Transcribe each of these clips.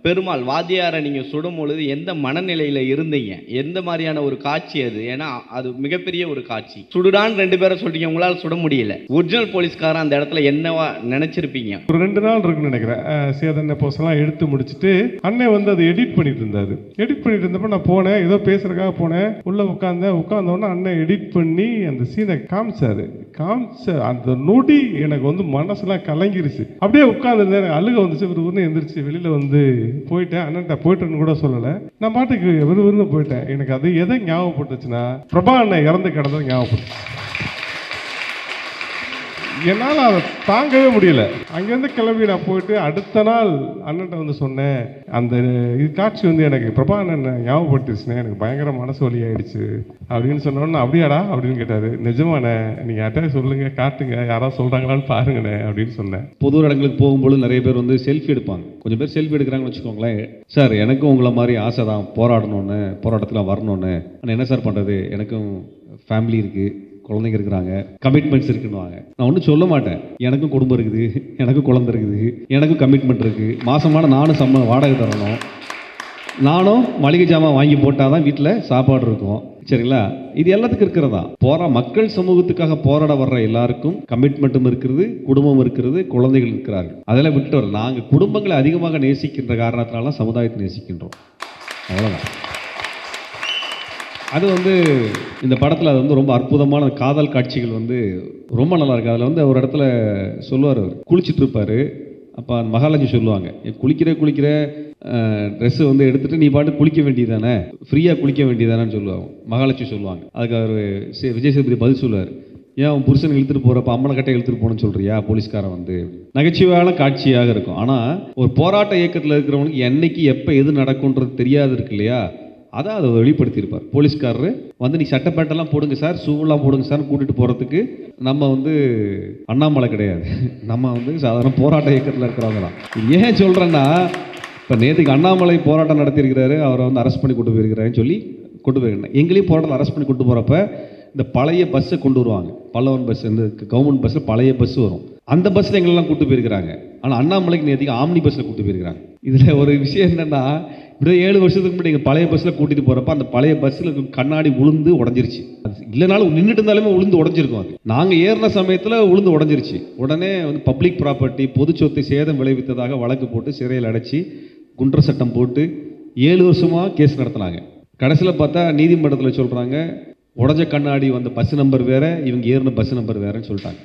பெருமாள் வாத்தியாரை நீங்கள் சுடும் பொழுது எந்த மனநிலையில் இருந்தீங்க? எந்த மாதிரியான ஒரு காட்சி அது? ஏன்னா அது மிகப்பெரிய ஒரு காட்சி. சுடுடான்னு 2 பேரை சொல்றீங்க, உங்களால் சுட முடியல. ஒரிஜினல் போலீஸ்காரன் அந்த இடத்துல என்னவா நினைச்சிருப்பீங்க? ஒரு 2 நாள் இருக்குன்னு நினைக்கிறேன். சேதனை போஸ்ட்லாம் எடுத்து முடிச்சுட்டு அண்ணன் வந்து அதை எடிட் பண்ணிட்டு இருந்தாரு. எடிட் பண்ணிட்டு இருந்தப்ப நான் போனேன், ஏதோ பேசுறதுக்காக போனேன். உள்ள உட்காந்தோடனே அண்ணன் எடிட் பண்ணி அந்த சீனை காமிச்சாரு. அந்த நொடி எனக்கு வந்து மனசுலாம் கலங்கிருச்சு. அப்படியே உட்காந்துருந்தேன், அழுக வந்துச்சு. விறுவிறுன்னு எந்திரிச்சு வெளியில வந்து போயிட்டேன். அண்ணன்ட்ட போயிட்டேன்னு கூட சொல்லலை, நான் பாட்டுக்கு விறுவிறுன்னு போயிட்டேன். எனக்கு அது எதை ஞாபகப்பட்டுச்சுன்னா, பிரபா அண்ணன் இறந்து கிடந்தது ஞாபகப்பட்டுச்சு. என்னால் அதை தாங்கவே முடியல. அங்கேருந்து கிளம்பி நான் போயிட்டு அடுத்த நாள் அண்ணன்ட்ட வந்து சொன்னேன், அந்த காட்சி வந்து எனக்கு பிரபா அண்ணன் ஞாபகப்படுத்திடுச்சுனே, எனக்கு பயங்கர மனசு வலி ஆயிடுச்சு அப்படின்னு சொன்னோன்னு, அப்படியாடா அப்படின்னு கேட்டார். நிஜமாண்ணே, நீங்கள் யார்ட்டே சொல்லுங்க, காட்டுங்க, யாராவது சொல்கிறாங்களான்னு பாருங்கண்ணே அப்படின்னு சொன்னேன். பொது இடங்களுக்கு போகும்போது நிறைய பேர் வந்து செல்ஃபி எடுப்பாங்க. கொஞ்சம் பேர் செல்ஃபி எடுக்கிறாங்கன்னு வச்சுக்கோங்களேன். சார் எனக்கும் உங்களை மாதிரி ஆசை தான், போராடணுன்னு, போராட்டத்தில் வரணுன்னு. ஆனால் என்ன சார் பண்ணுறது, எனக்கும் ஃபேமிலி இருக்குது, குழந்தைங்க இருக்கிறாங்க, கமிட்மெண்ட்ஸ் இருக்குன்னுவாங்க. நான் ஒன்றும் சொல்ல மாட்டேன். எனக்கும் குடும்பம் இருக்குது, எனக்கும் குழந்தை இருக்குது, எனக்கும் கமிட்மெண்ட் இருக்குது. மாதமான நானும் வாடகை தரணும், நானும் மளிகை ஜாமான் வாங்கி போட்டால் தான் வீட்டில் சாப்பாடு இருக்கும். சரிங்களா? இது எல்லாத்துக்கும் இருக்கிறதா. மக்கள் சமூகத்துக்காக போராட வர்ற எல்லாருக்கும் கமிட்மெண்ட்டும் இருக்கிறது, குடும்பம் இருக்கிறது, குழந்தைகள் இருக்கிறார்கள். அதெல்லாம் விட்டு வர நாங்கள் குடும்பங்களை அதிகமாக நேசிக்கின்ற காரணத்தினால சமுதாயத்தை நேசிக்கின்றோம். அவ்வளோதான். அது வந்து இந்த படத்தில் அது வந்து ரொம்ப அற்புதமான காதல் காட்சிகள் வந்து ரொம்ப நல்லா இருக்குது. அதில் வந்து ஒரு இடத்துல சொல்லுவார், அவர் குளிச்சுட்டு இருப்பார். அப்போ அந்த மகாலட்சுமி சொல்லுவாங்க, குளிக்கிற ட்ரெஸ்ஸு வந்து எடுத்துகிட்டு நீ பாட்டு குளிக்க வேண்டியதானே, ஃப்ரீயாக குளிக்க வேண்டியதானேன்னு சொல்லுவாங்க. மகாலட்சுமி சொல்லுவாங்க. அதுக்கு அவர் விஜய் சேதுபதி பதில் சொல்லுவார், ஏன் அவன் புருஷனை இழுத்துட்டு போகிறப்ப அம்மனை கட்டை இழுத்துட்டு போகணும்னு சொல்கிறியா போலீஸ்காரன் வந்து. நகைச்சுவையான காட்சியாக இருக்கும். ஆனால் ஒரு போராட்ட இயக்கத்தில் இருக்கிறவனுக்கு என்னைக்கு எப்போ எது நடக்கும்ன்றது தெரியாது இருக்கு இல்லையா, அதான் அதை வெளிப்படுத்தியிருப்பார். போலீஸ்காரரு வந்து நீ சட்டப்பேட்டெல்லாம் போடுங்க சார், ஷூவெல்லாம் போடுங்க சார் கூட்டிகிட்டு போகிறதுக்கு நம்ம வந்து அண்ணாமலை கிடையாது, நம்ம வந்து சாதாரண போராட்ட இயக்கத்தில் இருக்கிறவங்க தான். ஏன் சொல்கிறேன்னா, இப்போ நேற்றுக்கு அண்ணாமலை போராட்டம் நடத்தியிருக்கிறாரு, அவரை வந்து அரெஸ்ட் பண்ணி கொண்டு போயிருக்கிறாருன்னு சொல்லி கொண்டு போயிருக்கேன். எங்களையும் போராட்டம் அரெஸ்ட் பண்ணி கொண்டு போகிறப்ப இந்த பழைய பஸ்ஸை கொண்டு வருவாங்க, பல்லவன் பஸ், இந்த கவர்மெண்ட் பஸ்ஸில் பழைய பஸ் வரும். அந்த பஸ்ஸில் எங்களெல்லாம் கூட்டு போயிருக்கிறாங்க. ஆனால் அண்ணாமலைக்கு நேற்றுக்கு ஆம்னி பஸ்ஸில் கூட்டு போயிருக்கிறாங்க. இதில் ஒரு விஷயம் என்னென்னா, இப்படியே 7 வருஷத்துக்கு முன்னாடி எங்கள் பழைய பஸ்ஸில் கூட்டிகிட்டு போகிறப்ப அந்த பழைய பஸ்ஸில் கண்ணாடி உளுந்து உடஞ்சிருச்சு. அது இல்லைனாலும் நின்றுட்டு இருந்தாலுமே உளுந்து உடஞ்சிருக்கும். அது நாங்கள் ஏறின சமயத்தில் உளுந்து உடஞ்சிருச்சு. உடனே வந்து பப்ளிக் ப்ராப்பர்ட்டி, பொது சொத்தை சேதம் விளைவித்ததாக வழக்கு போட்டு சிறையில் அடைச்சி குண்டர் சட்டம் போட்டு 7 வருஷமாக கேஸ் நடத்தினாங்க. கடைசியில் பார்த்தா நீதிமன்றத்தில் சொல்கிறாங்க, உடஞ்ச கண்ணாடி வந்த பஸ் நம்பர் வேறு, இவங்க ஏறின பஸ் நம்பர் வேறுன்னு சொல்லிட்டாங்க.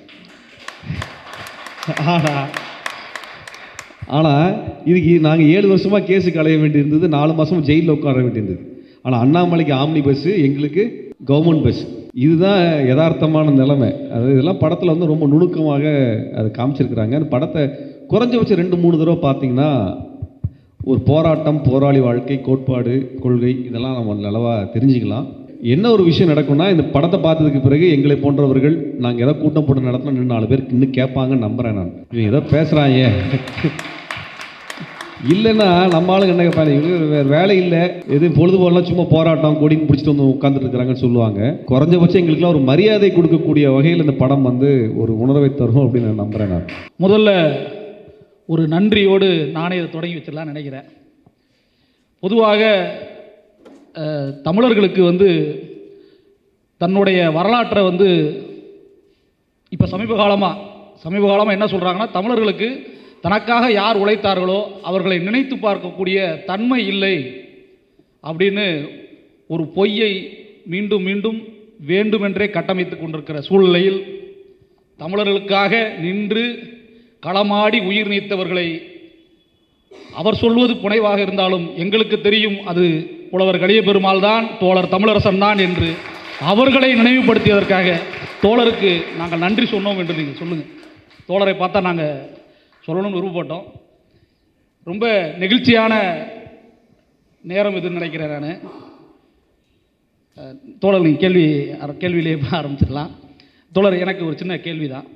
ஆனால் இதுக்கு நாங்கள் 7 வருஷமாக கேஸுக்கு அலைய வேண்டியிருந்தது, 4 மாதம் ஜெயிலில் உட்கார வேண்டியிருந்தது. ஆனால் அண்ணாமலைக்கு ஆம்னி பஸ்ஸு, எங்களுக்கு கவர்மெண்ட் பஸ். இதுதான் யதார்த்தமான நிலைமை. அது இதெல்லாம் படத்தில் வந்து ரொம்ப நுணுக்கமாக அதை காமிச்சிருக்கிறாங்க. அந்த படத்தை குறைஞ்சபட்சம் 2-3 தடவை பார்த்தீங்கன்னா ஒரு போராட்டம், போராளி வாழ்க்கை, கோட்பாடு, கொள்கை இதெல்லாம் நம்ம நல்லவாக தெரிஞ்சுக்கலாம். என்ன ஒரு விஷயம் நடக்கும்னா, இந்த படத்தை பார்த்ததுக்கு பிறகு எங்களை போன்றவர்கள் நாங்கள் ஏதோ கூட்டம் போட்டு நடத்தினா 4 பேருக்கு இன்னும் கேட்பாங்கன்னு நம்புகிறேன் நான். இவங்க ஏதோ பேசுகிறாங்க, இல்லைன்னா நம்ம ஆளுங்க என்ன கேட்பாங்க, இவங்களுக்கு வேறு வேலை இல்லை, எதுவும் பொழுதுபோலாம் சும்மா போராட்டம் கொடின்னு பிடிச்சிட்டு வந்து உட்காந்துட்டு இருக்கிறாங்கன்னு சொல்லுவாங்க. குறைஞ்சபட்சம் எங்களுக்குலாம் ஒரு மரியாதை கொடுக்கக்கூடிய வகையில் இந்த படம் வந்து ஒரு உணர்வை தரும் அப்படின்னு நான் நம்புகிறேன். நான் முதல்ல ஒரு நன்றியோடு நானே இதை தொடங்கி வச்சிடலாம்னு நினைக்கிறேன். பொதுவாக தமிழர்களுக்கு வந்து தன்னுடைய வரலாற்றை வந்து இப்போ சமீப காலமாக என்ன சொல்கிறாங்கன்னா, தமிழர்களுக்கு தனக்காக யார் உழைத்தார்களோ அவர்களை நினைத்து பார்க்கக்கூடிய தன்மை இல்லை அப்படின்னு ஒரு பொய்யை மீண்டும் மீண்டும் வேண்டுமென்றே கட்டமைத்து கொண்டிருக்கிற சூழ்நிலையில், தமிழர்களுக்காக நின்று களமாடி உயிர் நீத்தவர்களை அவர் சொல்வது புனைவாக இருந்தாலும் எங்களுக்கு தெரியும் அது புலவர் கலிய பெருமாள் தான், தோழர் தமிழரசன் தான் என்று அவர்களை நினைவுபடுத்தியதற்காக தோழருக்கு நாங்கள் நன்றி சொன்னோம் என்று நீங்கள் சொல்லுங்கள். தோழரை பார்த்தா நாங்கள் சொல்லணும்னு விருப்பப்பட்டோம். ரொம்ப நெகிழ்ச்சியான நேரம் இதுன்னு நினைக்கிறேன் நான். தோழர் நீங்கள் கேள்வியிலே ஆரம்பிச்சிடலாம். தோழர், எனக்கு ஒரு சின்ன கேள்வி தான்.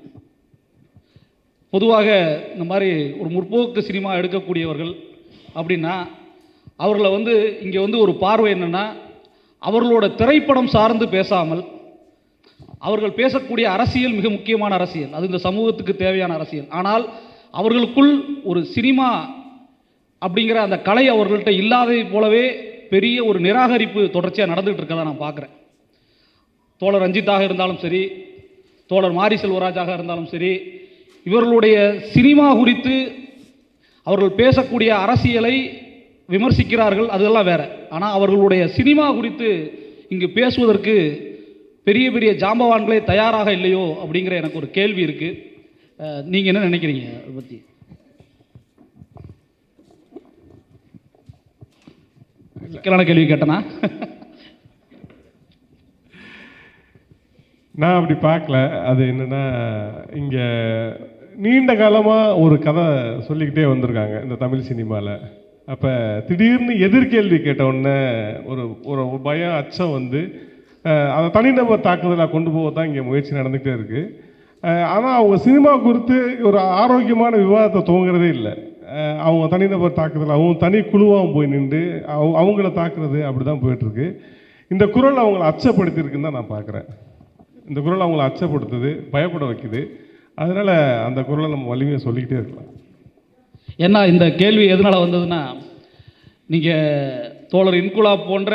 பொதுவாக இந்த மாதிரி ஒரு முற்போக்கு சினிமா எடுக்கக்கூடியவர்கள் அப்படின்னா அவர்களை வந்து இங்கே வந்து ஒரு பார்வை என்னென்னா, அவர்களோட திரைப்படம் சார்ந்து பேசாமல் அவர்கள் பேசக்கூடிய அரசியல் மிக முக்கியமான அரசியல், அது இந்த சமூகத்துக்கு தேவையான அரசியல். ஆனால் அவர்களுக்குள் ஒரு சினிமா அப்படிங்கிற அந்த கலை அவர்கள்ட்ட இல்லாததை போலவே பெரிய ஒரு நிராகரிப்பு தொடர்ச்சியாக நடந்துகிட்டு இருக்கதை நான் பார்க்குறேன். தோழர் ரஞ்சித்தாக இருந்தாலும் சரி, தோழர் மாரி செல்வராஜாக இருந்தாலும் சரி, இவர்களுடைய சினிமா குறித்து அவர்கள் பேசக்கூடிய அரசியலை விமர்சிக்கிறார்கள், அதெல்லாம் வேற. ஆனால் அவர்களுடைய சினிமா குறித்து இங்கு பேசுவதற்கு பெரிய பெரிய ஜாம்பவான்களே தயாராக இல்லையோ அப்படிங்கிற எனக்கு ஒரு கேள்வி இருக்குது. நீங்கள் என்ன நினைக்கிறீங்க அதை பற்றி? சிக்கலான கேள்வி கேட்டனா? நான் அப்படி பார்க்கல. அது என்னென்னா, இங்கே நீண்ட காலமாக ஒரு கதை சொல்லிக்கிட்டே வந்திருக்காங்க இந்த தமிழ் சினிமாவில். அப்போ திடீர்னு எதிர்கேள்வி கேட்ட உடனே ஒரு ஒரு பயம், அச்சம் வந்து அதை தனிநபர் தாக்குதலாக கொண்டு போக தான் இங்கே முயற்சி நடந்துகிட்டே இருக்குது. ஆனால் அவங்க சினிமா குறித்து ஒரு ஆரோக்கியமான விவாதத்தை துவங்குறதே இல்லை. அவங்க தனிநபர் தாக்குதல், அவங்க தனி குழுவாகவும் போய் நின்று அவங்கள தாக்குறது அப்படி தான் போயிட்டுருக்கு. இந்த குரல் அவங்கள அச்சப்படுத்தியிருக்குன்னு தான் நான் பார்க்குறேன். இந்த குரல் அவங்கள அச்சப்படுத்துது, பயப்பட வைக்குது. அதனால் அந்த குரலை நம்ம வலிமையாக சொல்லிக்கிட்டே இருக்கலாம். ஏன்னா இந்த கேள்வி எதனால் வந்ததுன்னா, நீங்கள் தோழர் இன்குலாப் போன்ற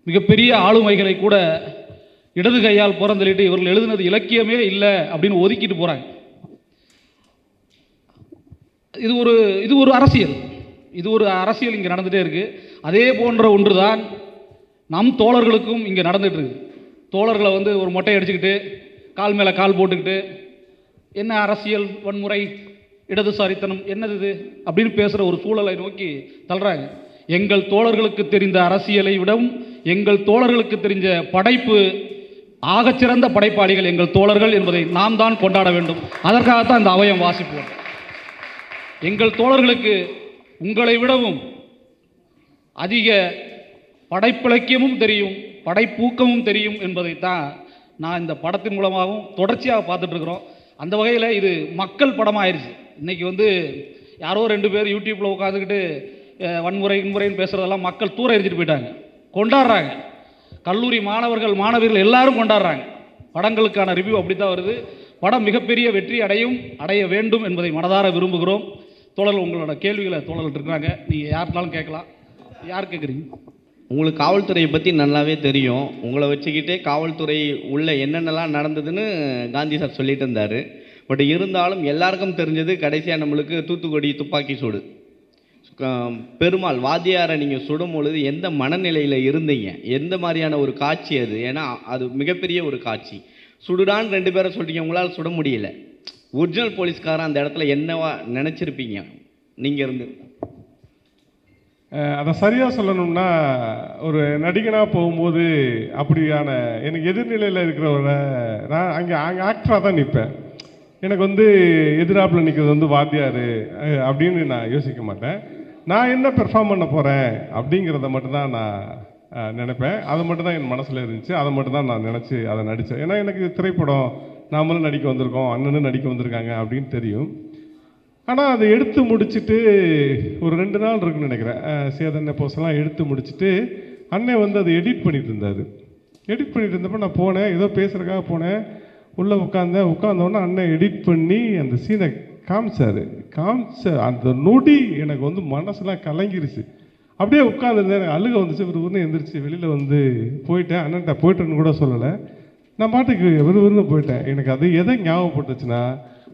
மிகப்பெரிய ஆளுமைகளை கூட இடது கையால் புறந்தள்ளிட்டு இவர்கள் எழுதுனது இலக்கியமே இல்லை அப்படின்னு ஒதுக்கிட்டு போகிறாங்க. இது ஒரு அரசியல் இங்கே நடந்துகிட்டே இருக்குது. அதே போன்ற ஒன்று தான் நம் தோழர்களுக்கும் இங்கே நடந்துகிட்டு இருக்குது. தோழர்களை வந்து ஒரு மொட்டை அடிச்சுக்கிட்டு கால் மேலே கால் போட்டுக்கிட்டு என்ன அரசியல் வன்முறை, இடதுசாரித்தனம் என்னது இது அப்படின்னு பேசுகிற ஒரு சூழலை நோக்கி தள்ளுறாங்க. எங்கள் தோழர்களுக்கு தெரிந்த அரசியலை விடவும் எங்கள் தோழர்களுக்கு தெரிஞ்ச படைப்பு, ஆகச்சிறந்த படைப்பாளிகள் எங்கள் தோழர்கள் என்பதை நாம் தான் கொண்டாட வேண்டும். அதற்காகத்தான் இந்த அவயம் வாசிப்போம். எங்கள் தோழர்களுக்கு உங்களை விடவும் அதிக படைப்பிலக்கியமும் தெரியும், படைப்பூக்கமும் தெரியும் என்பதைத்தான் நான் இந்த படத்தின் மூலமாகவும் தொடர்ச்சியாக பார்த்துட்ருக்குறோம். அந்த வகையில் இது மக்கள் படமாக ஆயிடுச்சு. இன்றைக்கி வந்து யாரோ 2 பேர் யூடியூப்பில் உட்காந்துக்கிட்டு வன்முறைன்னு பேசுகிறதெல்லாம் மக்கள் தூர எரிஞ்சிட்டு போயிட்டாங்க, கொண்டாடுறாங்க. கல்லூரி மாணவர்கள் மாணவியர்கள் எல்லாரும் கொண்டாடுறாங்க. படங்களுக்கான ரிவ்யூ அப்படி தான் வருது. படம் மிகப்பெரிய வெற்றி அடைய வேண்டும் என்பதை மனதார விரும்புகிறோம். தோழர்கள், உங்களோட கேள்விகளை தோழர்கள் இருக்கிறாங்க, நீங்கள் யாருனாலும் கேட்கலாம். யார் கேட்குறீங்க? உங்களுக்கு காவல்துறையை பற்றி நல்லாவே தெரியும். உங்களை வச்சுக்கிட்டே காவல்துறை உள்ள என்னென்னலாம் நடந்ததுன்னு காந்தி சார் சொல்லிட்டு இருந்தார். பட் இருந்தாலும் எல்லாருக்கும் தெரிஞ்சது கடைசியாக நம்மளுக்கு தூத்துக்குடி துப்பாக்கி சூடு. பெருமாள் வாத்தியாரை நீங்கள் சுடும் பொழுது எந்த மனநிலையில் இருந்தீங்க? எந்த மாதிரியான ஒரு காட்சி அது? ஏன்னா அது மிகப்பெரிய ஒரு காட்சி. சுடுடான்னு 2 பேரை சொல்லிட்டீங்க, உங்களால் சுட முடியல. ஒரிஜினல் போலீஸ்காரன் அந்த இடத்துல என்னவா நினச்சிருப்பீங்க நீங்கள் இருந்து? அதை சரியாக சொல்லணும்னா, ஒரு நடிகனாக போகும்போது அப்படியான எனக்கு எதிர்நிலையில் இருக்கிறவரை நான் அங்கே ஆக்டராக தான் நிற்பேன். எனக்கு வந்து எதிராப்பில் நிற்கிறது வந்து வாத்தியார் அப்படின்னு நான் யோசிக்க மாட்டேன். நான் என்ன பெர்ஃபார்ம் பண்ண போகிறேன் அப்படிங்கிறத மட்டும்தான் நான் நினைப்பேன். அது மட்டும்தான் என் மனசில் இருந்துச்சு. அதை மட்டும்தான் நான் நினச்சி அதை நடித்தேன். ஏன்னா எனக்கு திரைப்படம் நாமளும் நடிக்க வந்திருக்கோம், அண்ணனும் நடிக்க வந்திருக்காங்க அப்படின்னு தெரியும். ஆனால் அதை எடுத்து முடிச்சுட்டு ஒரு 2 நாள் இருக்குன்னு நினைக்கிறேன். சேதனை போஸ்டெல்லாம் எடுத்து முடிச்சுட்டு அண்ணன் வந்து அதை எடிட் பண்ணிட்டு இருந்தார். எடிட் பண்ணிட்டு இருந்தப்போ நான் போனேன், ஏதோ பேசுகிறக்காக போனேன். உள்ளே உட்காந்தோடனே அண்ணன் எடிட் பண்ணி அந்த சீனை காமிச்சார். அந்த நொடி எனக்கு வந்து மனசுலாம் கலங்கிருச்சு. அப்படியே உட்காந்துருந்தேன், எனக்கு அழுக வந்துச்சு. விறுவிறுன்னு எந்திரிச்சு வெளியில் வந்து போயிட்டேன். அண்ணன்ட்ட போயிட்டேன்னு கூட சொல்லலை, நான் பாட்டுக்கு விறுவிறுன்னு போயிட்டேன். எனக்கு அது எதை ஞாபகப்பட்டுச்சுன்னா,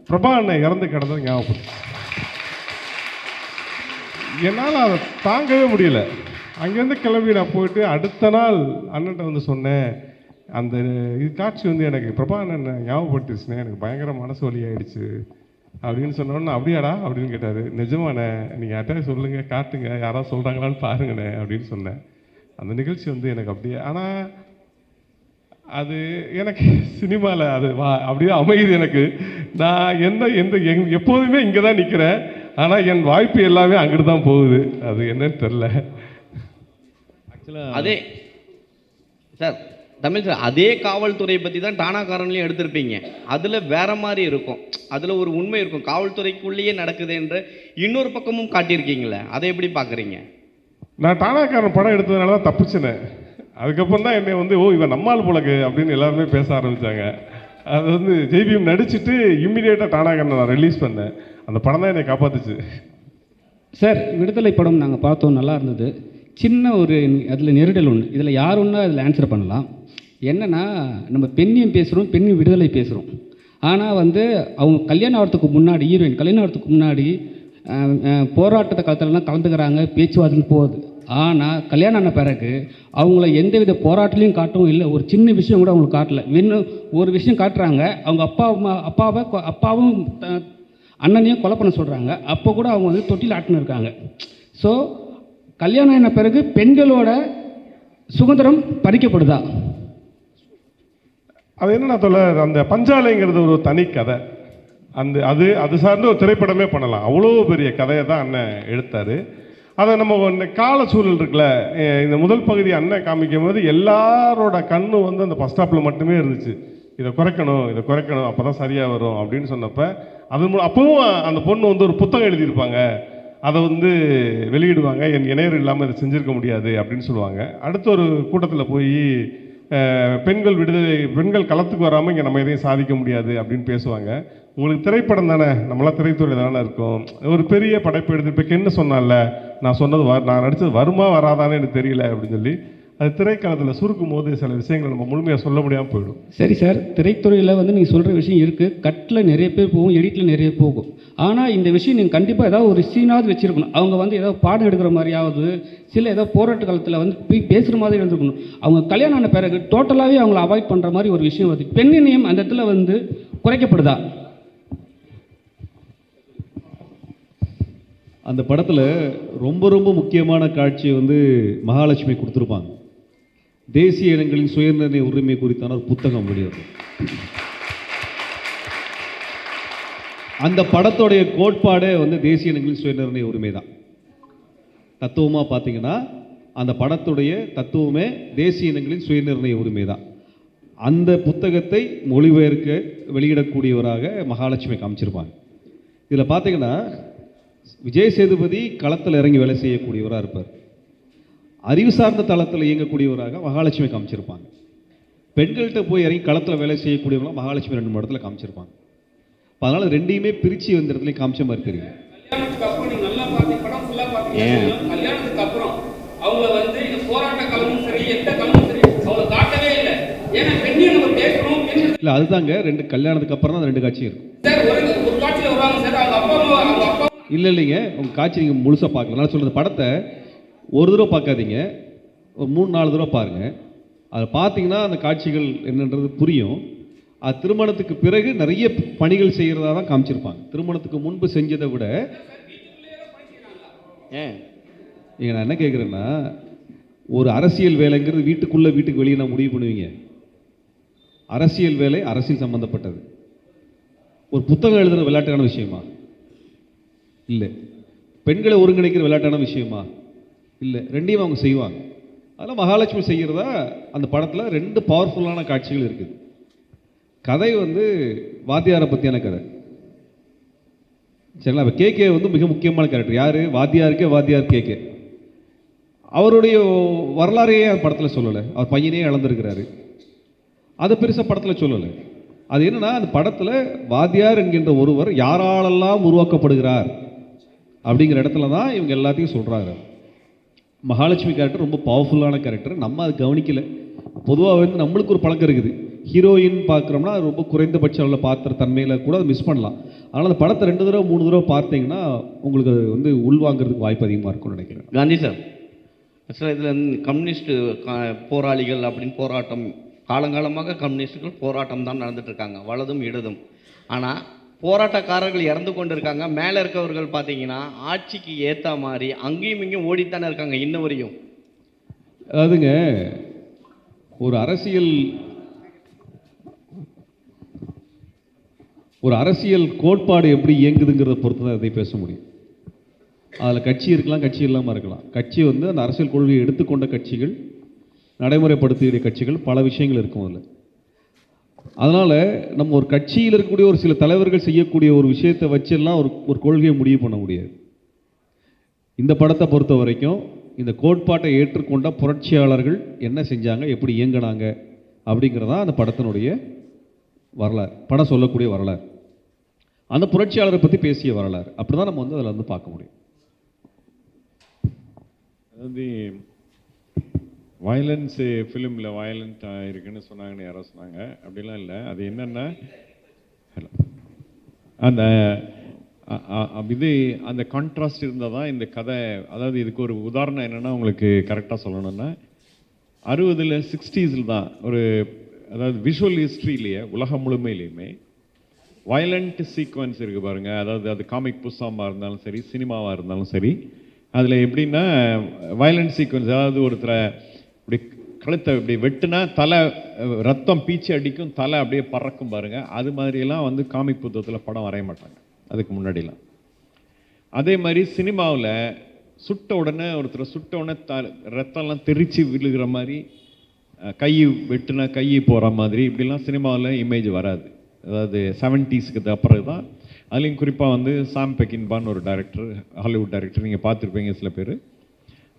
பிரபா அண்ணன் இறந்து கிடந்தது ஞாபகப்பட்டுச்சு. என்னால் அதை தாங்கவே முடியல. அங்கேருந்து கிளம்பி நான் போயிட்டு அடுத்த நாள் அண்ணன்ட்ட வந்து சொன்னேன், அந்த காட்சி வந்து எனக்கு பிரபா அண்ணன் ஞாபகப்படுத்திடுச்சுனே, எனக்கு பயங்கர மனசு வலி ஆயிடுச்சு அப்படின்னு சொன்னோன்னே, அப்படியாடா அப்படின்னு கேட்டார். நிஜமாண்ணே, நீங்கள் யார்கிட்ட சொல்லுங்கள், காட்டுங்க, யாராவது சொல்கிறாங்களான்னு பாருங்கண்ணே அப்படின்னு சொன்னேன். அந்த நிகழ்ச்சி வந்து எனக்கு அப்படியே, ஆனால் அது எனக்கு சினிமாவில் அது அப்படியே அமையுது எனக்கு. நான் எப்போதுமே இங்கே தான் நிற்கிறேன், ஆனால் என் வாய்ப்பு எல்லாமே அங்கிட்டு தான் போகுது. அது என்னன்னு தெரில. ஆக்சுவலாக அதே சார் தமிழ் சார், அதே காவல்துறையை பற்றி தான் டானாக்காரன்லையும் எடுத்திருப்பீங்க. அதில் வேற மாதிரி இருக்கும், அதில் ஒரு உண்மை இருக்கும். காவல்துறைக்குள்ளேயே நடக்குது என்ற இன்னொரு பக்கமும் காட்டியிருக்கீங்களே, அதை எப்படி பார்க்குறீங்க? நான் டானாக்காரன் படம் எடுத்ததுனால தான் தப்பிச்சினேன். அதுக்கப்புறம் தான் என்னை வந்து இவன் நம்மால் போலக்கு அப்படின்னு எல்லாருமே பேச ஆரம்பித்தாங்க. அது வந்து ஜெய்பீம் நடிச்சுட்டு இம்மிடியேட்டாக டானாக்காரனை நான் ரிலீஸ் பண்ணேன். அந்த படம் தான் என்னை காப்பாற்றுச்சு. சார் விடுதலை படம் நாங்கள் பார்த்தோம், நல்லா இருந்தது. சின்ன ஒரு அதில் நெருடல் ஒன்று, இதில் யார் ஒன்றா அதில் ஆன்சர் பண்ணலாம். என்னென்னா, நம்ம பெண்ணியம் பேசுகிறோம், பெண்ணியம் விடுதலை பேசுகிறோம். ஆனால் வந்து அவங்க கல்யாணம் ஆகிறதுக்கு முன்னாடி, ஹீரோயின் கல்யாணம் ஆகிறதுக்கு முன்னாடி போராட்டத்தை காலத்துலலாம் கலந்துக்கிறாங்க, பேச்சுவார்த்தை போகுது. ஆனால் கல்யாணம் ஆன பிறகு அவங்கள எந்தவித போராட்டலையும் காட்டவும் இல்லை, ஒரு சின்ன விஷயம் கூட அவங்களுக்கு காட்டலை. இன்னும் ஒரு விஷயம் காட்டுறாங்க, அவங்க அப்பாவும் அண்ணனையும் கொலை பண்ண சொல்கிறாங்க. அப்போ கூட அவங்க வந்து தொட்டில் ஆட்டின்னு இருக்காங்க. ஸோ கல்யாணம் ஆன பிறகு பெண்களோட சுதந்திரம் பறிக்கப்படுதா? அது என்னன்னா தோழர், அந்த பஞ்சாலைங்கிறது ஒரு தனி கதை. அது சார்ந்து ஒரு திரைப்படமே பண்ணலாம். அவ்வளோ பெரிய கதையை தான் அண்ணன் எடுத்தார். அதை நம்ம கால சூழல் இருக்குல்ல, இந்த முதல் பகுதி அண்ணன் காமிக்கும் போது எல்லாரோட கண்ணும் வந்து அந்த பஸ் ஸ்டாப்பில் மட்டுமே இருந்துச்சு. இதை குறைக்கணும் அப்போ தான் சரியாக வரும் அப்படின்னு சொன்னப்போ அப்பவும் அந்த பொண்ணு வந்து ஒரு புத்தகம் எழுதியிருப்பாங்க, அதை வந்து வெளியிடுவாங்க, என் இணையர் இல்லாமல் இதை செஞ்சுருக்க முடியாது அப்படின்னு சொல்லுவாங்க. அடுத்த ஒரு கூட்டத்தில் போய் பெண்கள் களத்துக்கு வராமல் இங்கே நம்ம எதையும் சாதிக்க முடியாது அப்படின்னு பேசுவாங்க. உங்களுக்கு திரைப்படம் தானே, நம்மளாம் திரைத்துறையில் தானே இருக்கோம், ஒரு பெரிய படைப்பு எடுத்து இப்போ என்ன சொன்னால, நான் நடித்தது வருமா வராதான்னு எனக்கு தெரியல அப்படின்னு சொல்லி அது திரைக்காலத்தில் சுருக்கும் போது சில விஷயங்களை நம்ம முழுமையாக சொல்ல முடியாமல் போயிடும். சரி சார், திரைத்துறையில் வந்து நீங்கள் சொல்கிற விஷயம் இருக்குது, கட்டில் நிறைய பேர் போகும், எடிட்டில் நிறைய போகும். ஆனால் இந்த விஷயம் நீங்கள் கண்டிப்பாக ஏதாவது ஒரு சீனாவது வச்சுருக்கணும். அவங்க வந்து ஏதாவது பாடம் எடுக்கிற மாதிரியாவது, சில ஏதோ போராட்ட காலத்தில் வந்து போய் பேசுகிற மாதிரி இருந்துருக்கணும். அவங்க கல்யாணம் ஆன பிறகு டோட்டலாகவே அவங்கள அவாய்ட் பண்ணுற மாதிரி ஒரு விஷயம் வருது. பெண்ணியம் அந்த இடத்துல வந்து குறைக்கப்படுதா? அந்த படத்தில் ரொம்ப ரொம்ப முக்கியமான காட்சி வந்து மகாலட்சுமி கொடுத்துருப்பாங்க. தேசிய இனங்களின் சுயநிர்ணய உரிமை குறித்தான ஒரு புத்தகம் வெளியிடும். அந்த படத்தோடைய கோட்பாடே வந்து தேசிய இனங்களின் சுயநிர்ணய உரிமை தான். தத்துவமாக பார்த்தீங்கன்னா அந்த படத்துடைய தத்துவமே தேசிய இனங்களின் சுயநிர்ணய உரிமை தான். அந்த புத்தகத்தை மொழிபெயர்க்க வெளியிடக்கூடியவராக மகாலட்சுமி காமிச்சிருப்பாங்க. இதில் பார்த்தீங்கன்னா விஜய் சேதுபதி களத்தில் இறங்கி வேலை செய்யக்கூடியவராக இருப்பார். அறிவு சார்ந்த தளத்தில் இயங்கக்கூடியவராக மகாலட்சுமி காமிச்சிருப்பாங்க. பெண்கள்கிட்ட போய் இறங்கி களத்தில் வேலை செய்யக்கூடியவங்களாம் மகாலட்சுமி 2 இடத்துல காமிச்சிருப்பாங்க. அதனால் ரெண்டையுமே பிரித்து இந்த இடத்துலையும் காமிச்ச மாதிரி தெரியும். கல்யாணத்துக்கு அப்புறம் நீங்க நல்லா பார்த்தீங்க, படம் ஃபுல்லா பார்த்தீங்கன்னா கல்யாணத்துக்கு அப்புறம் அவங்க வந்து இந்த போராட்ட களமும் சரி, எந்த களமும் சரி அவங்கள காட்டவே இல்லை. ஏன்னா பெண்ணியம் நம்ம பேசணும் இல்லை, அதுதாங்க கல்யாணத்துக்கு அப்புறம் தான் அந்த 2 காட்சியும் இருக்கும் சார். ஒரு காட்சியில் வருவாங்க சார், அவங்க அப்பா இல்லைங்க, உங்கள் காட்சி நீங்கள் முழுசாக பார்க்கலாம். நான் சொல்கிறது படத்தை ஒரு தடவை பார்க்காதீங்க, ஒரு 3-4 தடவை பாருங்கள். அதை பார்த்தீங்கன்னா அந்த காட்சிகள் என்னன்றது புரியும். அது திருமணத்துக்கு பிறகு நிறைய பணிகள் செய்கிறதா தான் காமிச்சிருப்பாங்க. திருமணத்துக்கு முன்பு செஞ்சதை விட நான் என்ன கேட்குறேன்னா, ஒரு அரசியல் வேலைங்கிறது வீட்டுக்கு வெளியே நான் முடிவு பண்ணுவீங்க. அரசியல் வேலை அரசியல் சம்பந்தப்பட்டது. ஒரு புத்தகம் எழுதுகிற விளையாட்டான விஷயமா? இல்லை. பெண்களை ஒருங்கிணைக்கிற விளையாட்டான விஷயமா? இல்லை. ரெண்டையும் அவங்க செய்வாங்க. அதெல்லாம் மகாலட்சுமி செய்கிறதா அந்த படத்தில் 2 பவர்ஃபுல்லான காட்சிகள் இருக்குது. கதை வந்து வாத்தியாரை பற்றியான கதை, சரிங்களா? இப்போ கேகே வந்து மிக முக்கியமான கேரக்டர். யார்? வாத்தியார் கேகே. அவருடைய வரலாறையே அந்த படத்தில் சொல்லலை. அவர் பையனே இழந்திருக்கிறாரு, அதை பெருசாக படத்தில் சொல்லலை. அது என்னன்னா, அந்த படத்தில் வாத்தியார் என்கின்ற ஒருவர் யாராலெல்லாம் உருவாக்கப்படுகிறார் அப்படிங்கிற இடத்துல தான் இவங்க எல்லாத்தையும் சொல்கிறாங்க. மகாலட்சுமி கேரக்டர் ரொம்ப பவர்ஃபுல்லான கேரக்டர். நம்ம அது கவனிக்கலை. பொதுவாக வந்து நம்மளுக்கு ஒரு பழக்கம் இருக்குது, ஹீரோயின் பார்க்குறோம்னா அது ரொம்ப குறைந்தபட்ச அளவில் பார்க்குற தன்மையில் கூட அதை மிஸ் பண்ணலாம். அதனால் அந்த படத்தை 2 தடவை 3 தடவை பார்த்தீங்கன்னா உங்களுக்கு அது வந்து உள்வாங்கிறதுக்கு வாய்ப்பு அதிகமாக இருக்கும்னு நினைக்கிறேன். காந்தி சார், ஆக்சுவலாக இதில் கம்யூனிஸ்ட் போராளிகள் அப்படின்னு போராட்டம், காலங்காலமாக கம்யூனிஸ்டுகள் போராட்டம் தான் நடந்துட்டு இருக்காங்க, வலதும் இடதும். ஆனால் போராட்டக்காரர்கள் இறந்து கொண்டு இருக்காங்க. மேலே இருக்கவர்கள் பார்த்தீங்கன்னா ஆட்சிக்கு ஏற்ற மாதிரி அங்கேயும் இங்கேயும் ஓடித்தானே இருக்காங்க இன்ன வரையும். அதாவதுங்க, ஒரு அரசியல் கோட்பாடு எப்படி இயங்குதுங்கிறத பொறுத்து தான் இதை பேச முடியும். அதில் கட்சி இருக்கலாம், கட்சி இல்லாமல் இருக்கலாம். கட்சி வந்து அந்த அரசியல் கொள்கையை எடுத்துக்கொண்ட கட்சிகள், நடைமுறைப்படுத்திய கட்சிகள், பல விஷயங்கள் இருக்கும் அதில். அதனால் நம்ம ஒரு கட்சியில் இருக்கக்கூடிய ஒரு சில தலைவர்கள் செய்யக்கூடிய ஒரு விஷயத்தை வச்செல்லாம் ஒரு கொள்கையை முடிவு பண்ண முடியாது. இந்த படத்தை பொறுத்த வரைக்கும் இந்த கோட்பாட்டை ஏற்றுக்கொண்ட புரட்சியாளர்கள் என்ன செஞ்சாங்க, எப்படி இயங்கினாங்க அப்படிங்கிறதான் அந்த படத்தினுடைய வரலாறு, படம் சொல்லக்கூடிய வரலாறு, அந்த புரட்சியாளரை பற்றி பேசிய வரலாறு. அப்படி தான் நம்ம வந்து அதில் வந்து பார்க்க முடியும். அதாவது வயலன்ஸு ஃபிலிமில் வயலண்ட்டாக இருக்குன்னு சொன்னாங்கன்னு யாரோ சொன்னாங்க. அப்படிலாம் இல்லை. அது என்னென்னா ஹலோ அந்த இது அந்த கான்ட்ராஸ்ட் இருந்தால் தான் இந்த கதை. அதாவது இதுக்கு ஒரு உதாரணம் என்னென்னா உங்களுக்கு கரெக்டாக சொல்லணும்னா 60s 60s தான் ஒரு அதாவது விஷுவல் ஹிஸ்ட்ரியிலேயே உலகம் முழுமையிலையுமே வயலண்ட் சீக்வன்ஸ் இருக்குது பாருங்கள். அதாவது அது காமிக் புஸ்தகமாக இருந்தாலும் சரி, சினிமாவாக இருந்தாலும் சரி, அதில் எப்படின்னா வயலண்ட் சீக்வன்ஸ், அதாவது ஒருத்தரை இப்படி கழுத்தை இப்படி வெட்டுனா தலை ரத்தம் பீச்சு அடிக்கும், தலை அப்படியே பறக்கும் பாருங்கள். அது மாதிரியெல்லாம் வந்து காமிக் புத்தகத்தில் படம் வரைய மாட்டாங்க அதுக்கு முன்னாடிலாம். அதே மாதிரி சினிமாவில் சுட்ட உடனே ஒருத்தரை சுட்ட உடனே ரத்தம்லாம் தெரிச்சு விழுகிற மாதிரி, கை வெட்டுனா கை போகிற மாதிரி இப்படிலாம் சினிமாவில் இமேஜ் வராது. அதாவது 70s அப்புறம் தான். அதுலேயும் குறிப்பாக வந்து சாம் பெக்கின்பான்னு ஒரு டைரக்டர், ஹாலிவுட் டைரக்டர், நீங்கள் பார்த்துருப்பீங்க சில பேர்.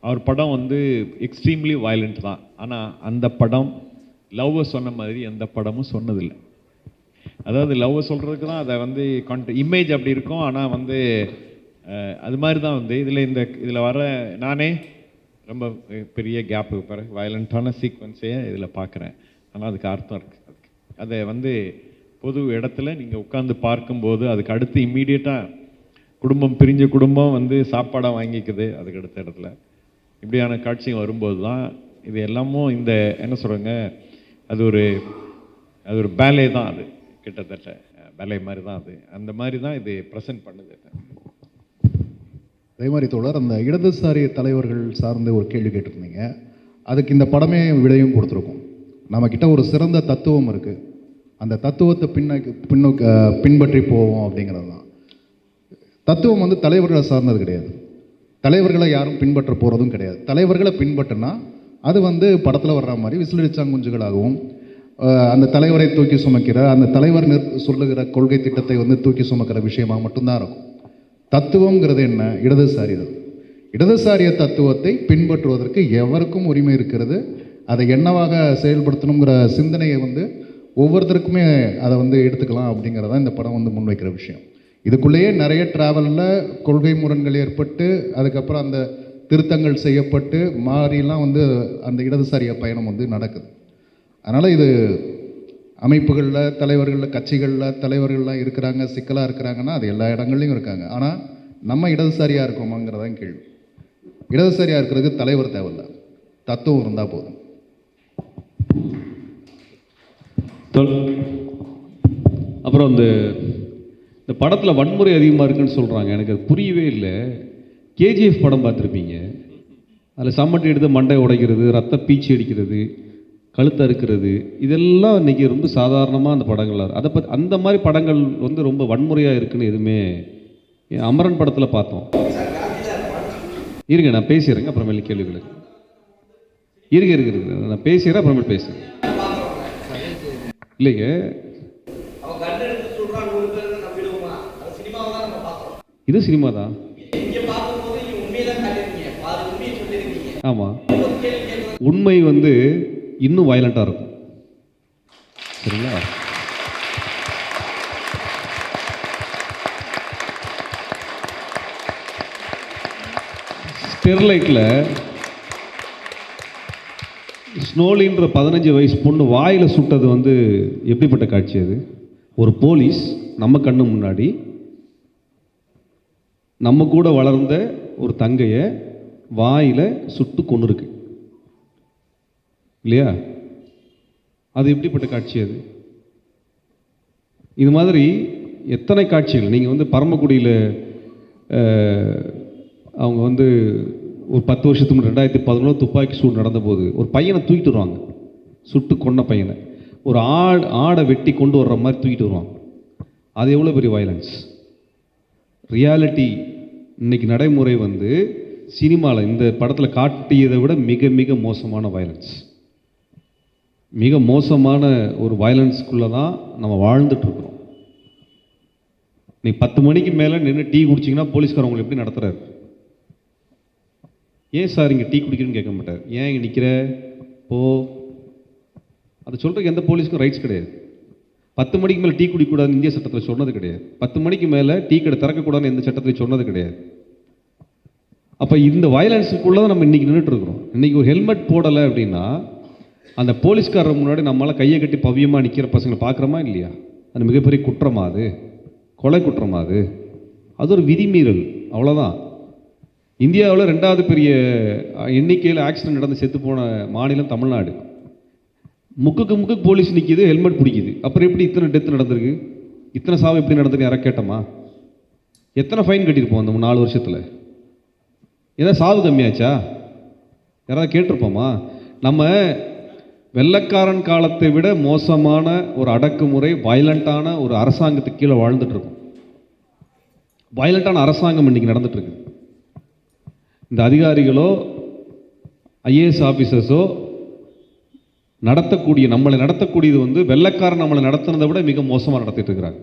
அவர் படம் வந்து எக்ஸ்ட்ரீம்லி வயலண்ட் தான். ஆனால் அந்த படம் லவ்வை சொன்ன மாதிரி எந்த படமும் சொன்னதில்லை. அதாவது லவ்வை சொல்கிறதுக்கு தான் அதை வந்து இமேஜ் அப்படி இருக்கும். ஆனால் வந்து அது மாதிரி தான் வந்து இதில் வர நானே ரொம்ப பெரிய கேப்பு பிறகு வயலண்ட்டான சீக்வன்ஸையே இதில் பார்க்குறேன். ஆனால் அதுக்கு அர்த்தம் இருக்குது. அதை வந்து பொது இடத்துல நீங்கள் உட்காந்து பார்க்கும்போது அதுக்கு அடுத்து இம்மீடியட்டாக குடும்பம் பிரிஞ்ச குடும்பம் வந்து சாப்பாடாக வாங்கிக்குது. அதுக்கு அடுத்த இடத்துல இப்படியான காட்சிகள் வரும்போது தான் இது எல்லாமும் இந்த என்ன சொல்கிறாங்க, அது ஒரு பேலே தான். அது கிட்டத்தட்ட பேலே மாதிரி தான். அது அந்த மாதிரி தான் இது ப்ரெசென்ட் பண்ணுது. அதே மாதிரி தோழர், அந்த இடதுசாரி தலைவர்கள் சார்ந்து ஒரு கேள்வி கேட்டிருந்தீங்க. அதுக்கு இந்த படமே விடையும் கொடுத்துருக்கோம். நம்மக்கிட்ட ஒரு சிறந்த தத்துவம் இருக்குது. அந்த தத்துவத்தை பின்பற்றி போவோம் அப்படிங்கிறது தான். தத்துவம் வந்து தலைவர்களை சார்ந்தது கிடையாது. தலைவர்களை யாரும் பின்பற்ற போகிறதும் கிடையாது. தலைவர்களை பின்பற்றினா அது வந்து படத்தில் வர்ற மாதிரி விசிலடிச்சாங்குஞ்சுகளாகவும் அந்த தலைவரை தூக்கி சுமக்கிற, அந்த தலைவர் சொல்லுகிற கொள்கை திட்டத்தை வந்து தூக்கி சுமக்கிற விஷயமாக மட்டும்தான் இருக்கும். தத்துவங்கிறது என்ன? இடதுசாரிகள். இடதுசாரிய தத்துவத்தை பின்பற்றுவதற்கு எவருக்கும் உரிமை இருக்கிறது. அதை என்னவாக செயல்படுத்தணுங்கிற சிந்தனையை வந்து ஒவ்வொருத்தருக்குமே அதை வந்து எடுத்துக்கலாம் அப்படிங்கிறதான் இந்த படம் வந்து முன்வைக்கிற விஷயம். இதுக்குள்ளேயே நிறைய ட்ராவலில் கொள்கை முரண்கள் ஏற்பட்டு அதுக்கப்புறம் அந்த திருத்தங்கள் செய்யப்பட்டு மாறிலாம் வந்து அந்த இடதுசாரிய பயணம் வந்து நடக்குது. அதனால் இது அமைப்புகளில், தலைவர்களில், கட்சிகளில் தலைவர்கள்லாம் இருக்கிறாங்க, சிக்கலாக இருக்கிறாங்கன்னா அது எல்லா இடங்கள்லையும் இருக்காங்க. ஆனால் நம்ம இடதுசாரியாக இருக்கோமாங்கிறதான் கேள்வி. இடதுசாரியாக இருக்கிறதுக்கு தலைவர் தேவையில்லை, தத்துவம் இருந்தால் போதும். அப்புறம் இந்த படத்தில் வன்முறை அதிகமாக இருக்குன்னு சொல்கிறாங்க. எனக்கு அது புரியவே இல்லை. கேஜிஎஃப் படம் பார்த்துருப்பீங்க. அதில் சம்மட்டி எடுத்து மண்டை உடைக்கிறது, ரத்த பீச்சி அடிக்கிறது, கழுத்தை அறுக்கிறது, இதெல்லாம் இன்றைக்கி ரொம்ப சாதாரணமாக அந்த படங்களாக அதை பற்றி அந்த மாதிரி படங்கள் வந்து ரொம்ப வன்முறையாக இருக்குன்னு எதுவுமே அமரன் படத்தில் பார்த்தோம். இருங்க நான் பேசிடுறேங்க, அப்புறமேல கேள்விகளுக்கு இருங்க நான் பேசிடுறேன், அப்புறமேல் பேசுகிறேன். இல்லைங்க, இது சினிமா தான். ஆமாம், உண்மை வந்து இன்னும் வயலண்ட்டாக இருக்கும். சரிங்களா? ஸ்டெர்லைட்டில் ஸ்னோலின்ற 15 வயசு பொண்ணு வாயில் சுட்டது வந்து எப்படிப்பட்ட காட்சி அது? ஒரு போலீஸ் நம்ம கண்ணு முன்னாடி நம்ம கூட வளர்ந்த ஒரு தங்கையை வாயில் சுட்டு கொண்டு இருக்கு இல்லையா? அது எப்படிப்பட்ட காட்சி அது? இது மாதிரி எத்தனை காட்சிகள் நீங்கள் வந்து பரமக்குடியில் அவங்க வந்து ஒரு 10 வருஷத்துக்கு முன்னாடி 2011 துப்பாக்கி சூடு நடந்தபோது ஒரு பையனை தூக்கிட்டு வருவாங்க, சுட்டு கொன்ன பையனை ஒரு ஆடை வெட்டி கொண்டு வர்ற மாதிரி தூக்கிட்டு வருவாங்க. அது எவ்வளோ பெரிய வயலன்ஸ்! ரியாலிட்டி இன்னைக்கு நடைமுறை வந்து சினிமாவில் இந்த படத்தில் காட்டியதை விட மிக மிக மோசமான வயலன்ஸ். மிக மோசமான ஒரு வயலன்ஸ்குள்ளே தான் நம்ம வாழ்ந்துட்டுருக்குறோம். நீ 10 மணிக்கு மேலே நின்று டீ குடிச்சிங்கன்னா போலீஸ்காரர் உங்களை எப்படி நடத்துகிறார்? ஏன் சார் இங்கே டீ குடிக்கிறேன்னு கேட்க மாட்டார். ஏன் இங்கே நிற்கிற போ, அதை சொல்கிறதுக்கு எந்த போலீஸ்க்கும் ரைட்ஸ் கிடையாது. 10 மணிக்கு மேலே டீ குடிக்கக்கூடாதுன்னு இந்திய சட்டத்தில் சொன்னது கிடையாது. 10 மணிக்கு மேலே டீ கடை திறக்கக்கூடாதுன்னு எந்த சட்டத்திலையும் சொன்னது கிடையாது. அப்போ இந்த வயலன்ஸுக்குள்ளே தான் நம்ம இன்றைக்கி நின்றுட்டு இருக்கிறோம். இன்றைக்கி ஒரு ஹெல்மெட் போடலை அப்படின்னா அந்த போலீஸ்காரர் முன்னாடி நம்மளால் கையை கட்டி பவ்யமாக நிற்கிற பசங்களை பார்க்குறோமா இல்லையா? அது மிகப்பெரிய குற்றமா? அது கொலை குற்றமா? அது ஒரு விதிமீறல், அவ்வளோதான். இந்தியாவில் 2வது பெரிய எண்ணிக்கையில் ஆக்சிடென்ட் நடந்து செத்து போன மாநிலம் தமிழ்நாடு. முக்குக்கு போலீஸ் நிற்கிது, ஹெல்மெட் பிடிக்குது. அப்புறம் எப்படி இத்தனை டெத்து நடந்திருக்கு, இத்தனை சாவு எப்படி நடந்திருக்கு யாரை கேட்டோமா? எத்தனை ஃபைன் கட்டியிருப்போம் அந்த 4 வருஷத்தில்? ஏதாவது சாவு கம்மியாச்சா? யாராவது கேட்டிருப்போமா? நம்ம வெள்ளைக்காரன் காலத்தை விட மோசமான ஒரு அடக்குமுறை, வயலண்ட்டான ஒரு அரசாங்கத்துக்கு கீழே வாழ்ந்துட்டுருக்கோம். வயலண்ட்டான அரசாங்கம் இன்றைக்கி நடந்துகிட்ருக்கு. இந்த அதிகாரிகளோ ஐஏஎஸ் ஆஃபீஸர்ஸோ நம்மளை நடத்தக்கூடியது வந்து வெள்ளைக்காரன் நம்மளை நடத்துனதை விட மிக மோசமாக நடத்திட்டு இருக்கிறாங்க.